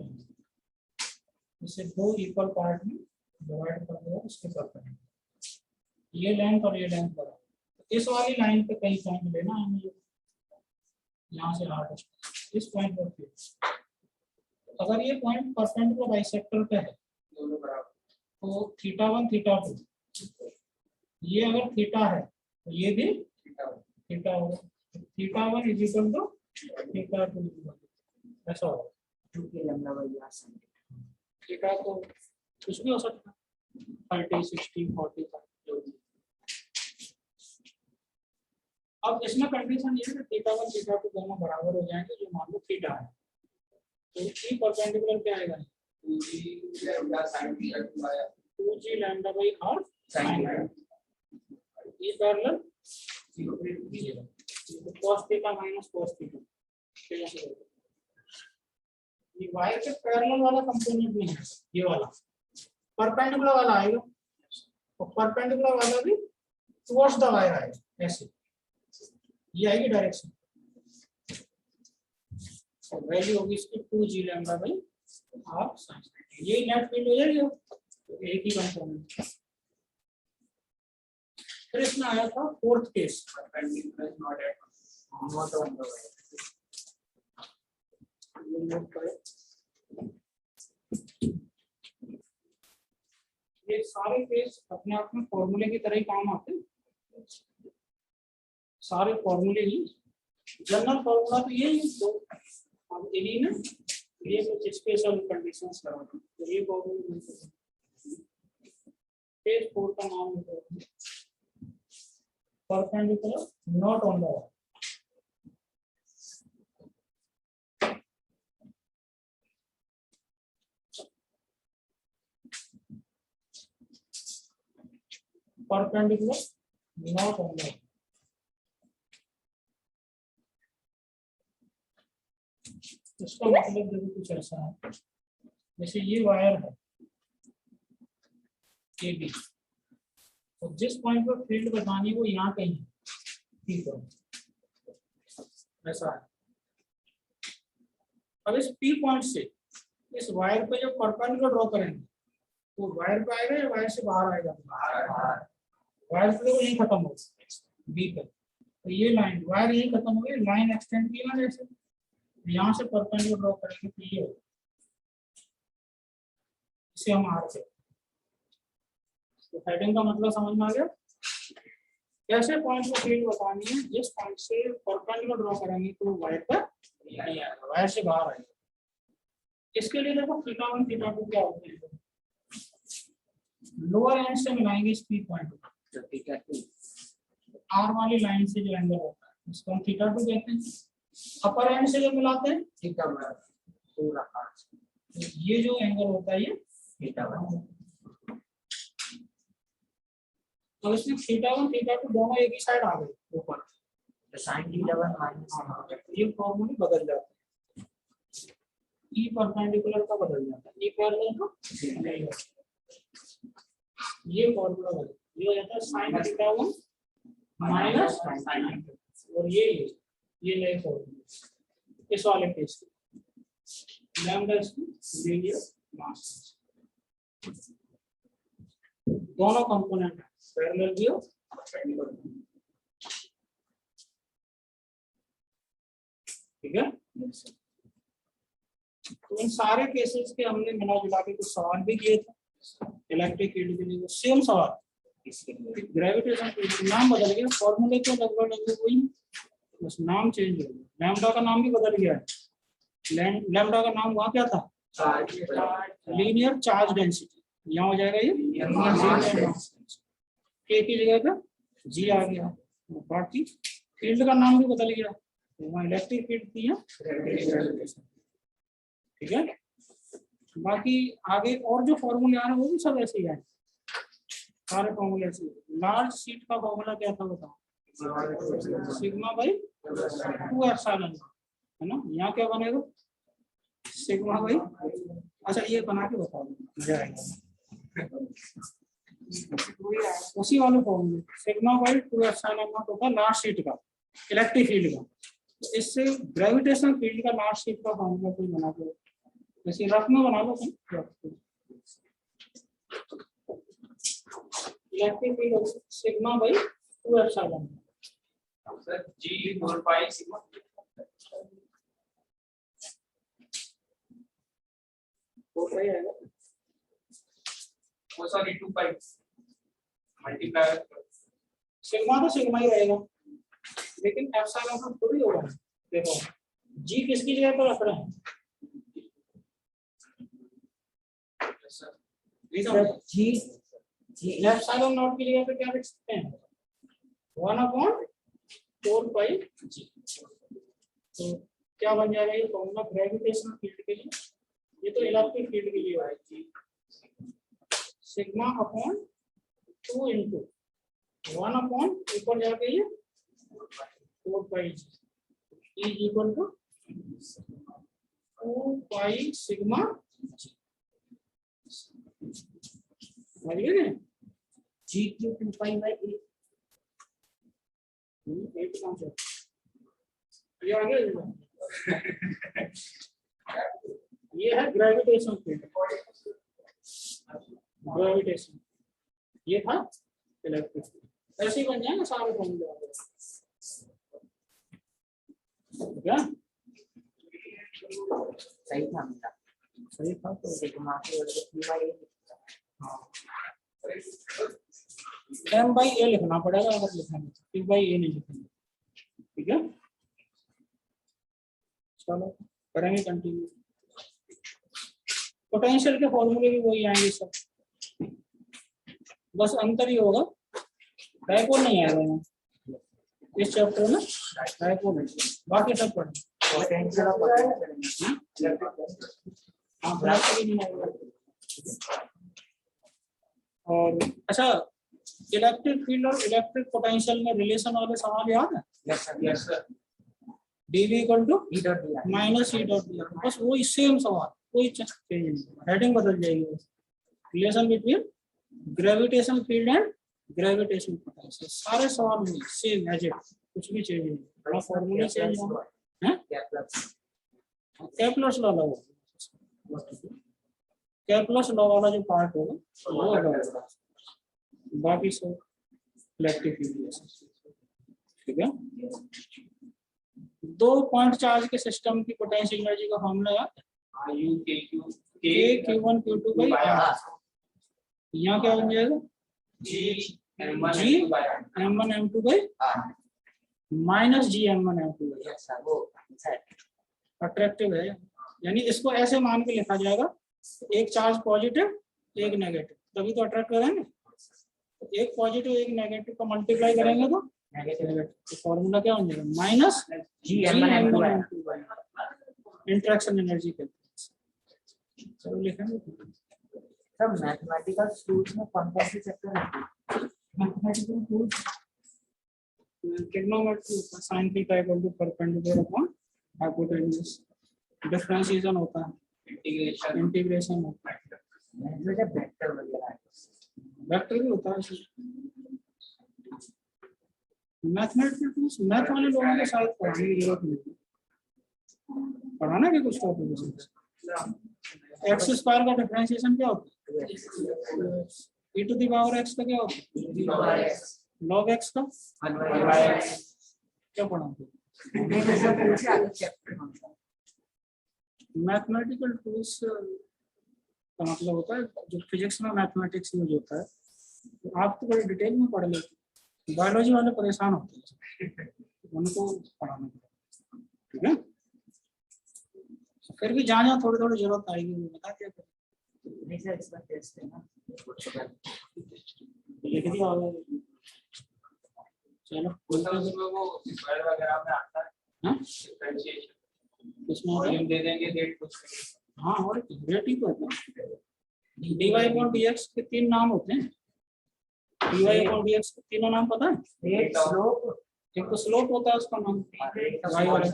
इसे दो इक्वल पार्ट में डिवाइड कर दो, इसके परपेंडिकुलर ये लेंथ और ये लेंथ बराबर। तो इस वाली लाइन पे कई पॉइंट लेना है मुझे, यहाँ से आर्ट इस पॉइंट पर फिर अगर ये पॉइंट परपेंडिकुलर बाइसेक्टर पे है दोनों बराबर, तो θ1 θ2 ये अगर थीटा है तो ये भी थीटा होगा, θ1 इज इक्वल टू θ2 ऐसा होगा। 2 K lambda by R sin theta तो कुछ भी हो सकता है 30 60 40 जो भी। अब इसमें कंडीशन ये है कि θ1 θ2 दोनों बराबर हो जाएंगे जो मान लो थीटा है, तो ई परपेंडिकुलर क्या आएगा 2g लैम्डा sin θ2 आया 2g lambda by R sin θ। E parallel 0 cos theta minus cos theta. ये वायर के पैरेलल वाला कंपोनेंट नहीं है, ये वाला परपेंडिकुलर वाला आएगा, और परपेंडिकुलर वाला भी टुवर्ड्स द वायर आएगा ऐसे, ये आएगी डायरेक्शन। और वैल्यू होगी इसकी 2g lambda by R sin θ। ये नेट फील्ड हो जाएगी, तो एक ही कंपोनेंट। फिर इसमें आया था fourth case, perpendicular not at not on the wire. ये नोट करें, ये सारे केस अपने आप में फॉर्मूले की तरह ही काम आते हैं, सारे फॉर्मूले ही जनरल फॉर्मूला तो यही है। तो अब इन्हीं में ये कुछ स्पेशल कंडीशंस करवाते हैं, तो ये फॉर्मूले केस 4 का नाम है perpendicular not on the wire. Perpendicular not on the wire, इसका मतलब देखो कुछ ऐसा है, जैसे ये वायर है AB, तो जिस पॉइंट पर फील्ड बतानी है वो यहाँ कहीं है, ठीक है ऐसा है। अब इस P पॉइंट से इस वायर पे जो परपेंडिकुलर ड्रॉ करेंगे वो वायर पे आएगा या वायर से बाहर आएगा, वायर पे नहीं खत्म होगा B पे, तो ये लाइन वायर यही खत्म हो गई, लाइन एक्सटेंड की ना जैसे यहाँ से परपेंडिकुलर ड्रॉ करेंगे तो ये होगा, इसे हम आर से। तो हेडिंग का मतलब समझ में आ गया। कैसे पॉइंट को फील्ड बतानी है, जिस पॉइंट से परपेंडिकुलर ड्रॉ करेंगे तो वायर पर नहीं आएगा, वायर से बाहर आएगा। इसके लिए देखो थीटा 1 थीटा 2 क्या होते हैं, लोअर एंड से मिलाएंगे इस पी पॉइंट को, थीटा 2 आर वाली लाइन से जो एंगल होता है उसको हम थीटा 2 कहते हैं। अपर एंड से जो मिलाते हैं थीटा 1 पूरा आर, ये जो एंगल होता है ये थीटा 1। तो इसमें थीटा 1 थीटा 2 दोनों एक ही साइड आ गए ऊपर, तो sin थीटा 1 माइनस ये फॉर्मूले बदल जाते हैं, ई परपेंडिकुलर का बदल जाता है, ई पैरेलल का नहीं होता। ये फॉर्मूला बदल, ये हो जाता है sin थीटा 1 माइनस और ये नए फॉर्मूले इस वाले केस में लैम्डा इसकी लीनियर मास, दोनों कंपोनेंट पैरेलल भी हो परपेंडिकुलर, ठीक है। तो इन सारे केसेस के हमने मिला जुला के कुछ सवाल भी किए थे इलेक्ट्रिक फील्ड के लिए, सेम सवाल, ग्रेविटेशन फील्ड नाम बदल गया, फॉर्मूले तो लगभग वही, बस नाम चेंज हो गया। लैम्डा का नाम भी बदल गया है, लैम्डा का नाम वहाँ क्या था, लीनियर चार्ज डेंसिटी, यहाँ हो जाएगा ये के की जगह पे जी आ गया। बाकी फील्ड का नाम भी बदल गया, वहाँ इलेक्ट्रिक फील्ड थी यहाँ, ठीक है। बाकी आगे और जो फॉर्मूले आ रहे हैं वो भी सब ऐसे ही है, सारे फॉर्मूले ऐसे। लार्ज सीट का फॉर्मूला क्या था बताओ, सिग्मा बाई 2 एप्सिलॉन, है ना। यहाँ क्या बनेगा, सिग्मा बाई, अच्छा ये बना के बताओ मजा आएगा, उसी वाले फॉर्मूले सिग्मा बाई 2 एप्सिलॉन नॉट होता है लार्ज सीट का इलेक्ट्रिक फील्ड का। तो इससे ग्रेविटेशनल फील्ड का लार्ज सीट का फॉर्मूला कोई बना दो, जैसे रफ में बना लो, electric field sigma by 2 epsilon sir G 4 pi sigma, वो सही है, वो सॉरी 2 पाई मल्टीप्लाई, सिग्मा तो सिग्मा ही रहेगा, लेकिन एप्सिलॉन का थोड़ी होगा। देखो जी किसकी जगह पर रख रहे हैं, जी एप्सिलॉन नॉट की जगह पे क्या लिख सकते हैं, 1/4 पाई जी। तो क्या बन जाएगा ये फॉर्मूला ग्रेविटेशनल फील्ड के लिए, ये तो इलेक्ट्रिक फील्ड के लिए है, सिग्मा अपॉन 2 इंटू 1 अपॉन ऊपर जाके ये 4 pi G is equal to 2 pi sigma G, G Q 2 pi by 8, 8 कौन सा ये आ गया, ये है ग्रेविटेशन फील्ड, ग्रेविटेशन, ये था इलेक्ट्रिक फील्ड। ऐसे ही बन जाएगा सारे फॉर्मूले, क्या सही था मेरा, सही था। तो सिग्मा की वजह से P बाई 8 एम बाई ए लिखना पड़ेगा अगर लिखेंगे, पी बाई ए नहीं लिखेंगे, ठीक है। चलो करेंगे कंटिन्यू। पोटेंशियल के फॉर्मूले भी वही आएंगे सब, बस अंतर ही होगा, डायपोल नहीं आएगा यहाँ इस चैप्टर में, डायपोल नहीं, बाकी सब पढ़े। पोटेंशियल और पोटेंशियल हाँ ब्लैक भी नहीं आएगा। और अच्छा इलेक्ट्रिक फील्ड और इलेक्ट्रिक पोटेंशियल में रिलेशन वाले सवाल याद है, yes sir, DV equal to E dot D minus E dot D, बस वही सेम सवाल, कोई चेंज नहीं, हेडिंग बदल जाएगी बस। Relation between gravitation field and gravitation potential, सारे सवाल में सेम एज इट, कुछ भी चेंज नहीं, बड़ा फॉर्मूला चेंज होगा है, कैप्लर्स लॉ होगा, कैप्लर्स लॉ वाला जो पार्ट होगा वो होगा, बाकी सब इलेक्ट्रिक फील्ड। ठीक है। 2 पॉइंट चार्ज के सिस्टम की पोटेंशियल एनर्जी का फॉर्मूला याद है? यू के Q K Q1 Q2 by R। यहाँ क्या बन जाएगा? जी G M1 M2 by minus G M1 M2 by। Sir वो सर अट्रैक्टिव है, यानी इसको ऐसे मान के लिखा जाएगा, एक चार्ज पॉजिटिव एक नेगेटिव, तभी तो अट्रैक्ट करेंगे। तो एक पॉजिटिव एक नेगेटिव का मल्टीप्लाई करेंगे तो नेगेटिव तो फॉर्मूला क्या हो जाएगा? Minus G M1 M2 by interaction energy के। चलो लिखेंगे। सब मैथमेटिकल टूल्स में कौन कौन से चैप्टर है? मैथमेटिकल टूल्स ट्रिग्नोमेट्री होता है, sin theta equal to perpendicular upon hypotenuse, differentiation होता है, इंटीग्रेशन होता है, जो जब वेक्टर वगैरह है वेक्टर भी होता है। मैथमेटिकल टूल्स मैथ वाले लोगों के साथ पढ़ाने की जरूरत नहीं है, पढ़ाना के कुछ टॉपिक। एक्स स्क्वायर का डिफरेंशिएशन क्या होता है? e to the power x का क्या होता है? log x का क्या पढ़ाते? मैथमेटिकल टूल्स का मतलब होता है जो फिजिक्स में मैथमेटिक्स यूज होता है, तो आप तो बड़ी डिटेल में पढ़ लेते, बायोलॉजी वाले परेशान होते हैं, उनको पढ़ाना पड़ेगा। ठीक है, फिर भी जहाँ जहाँ थोड़ी थोड़ी जरूरत आएगी वो बता दिया करें। नहीं सर इसका टेस्ट है ना लिख दिया होगा। चलो उसमें वो स्क्वायर वगैरह में आता है हाँ डिफरेंशिएशन, इसमें वॉल्यूम दे देंगे रेट कुछ हाँ, और रेट ही तो होता है। dy अपॉन dx के 3 नाम होते हैं। dy अपॉन dx के तीनों नाम पता है? रेट स्लोप एक तो स्लोप होता है, उसका नाम y और x,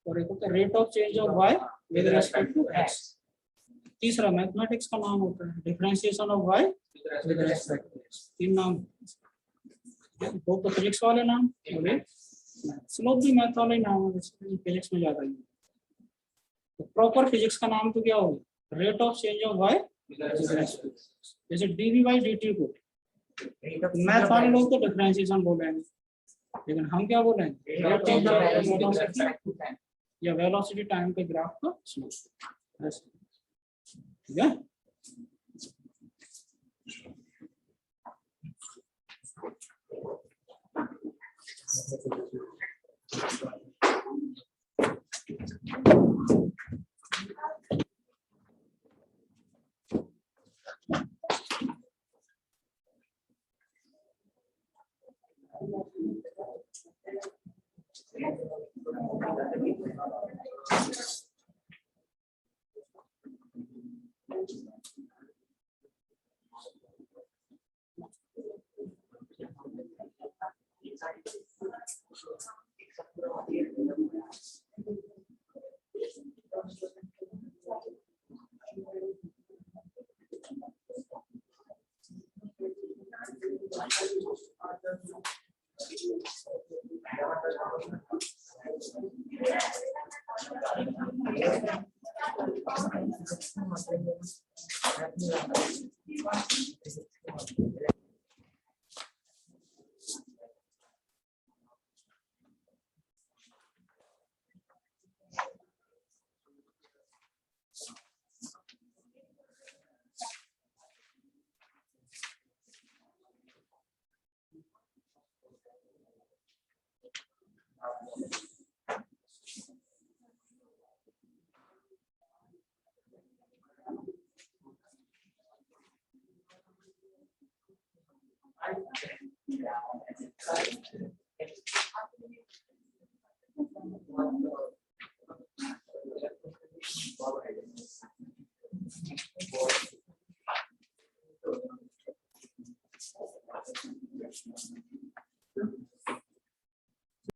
और एक होता है rate of change of y with respect to x। तीसरा मैथमेटिक्स का नाम होता है differentiation of y with respect to x। 3 नाम, दो तो फिजिक्स वाले नाम, स्लोप भी मैथ वाले नाम है, फिजिक्स में ज्यादा ही। तो प्रॉपर फिजिक्स का नाम तो क्या होगा? Rate of change of y with respect to x। जैसे dv by dt को मैथ वाले लोग तो डिफरेंशिएशन बोलेंगे, लेकिन हम क्या बोलेंगे? रेट ऑफ वेलोसिटी या वेलोसिटी टाइम के ग्राफ का स्लोप। ठीक है,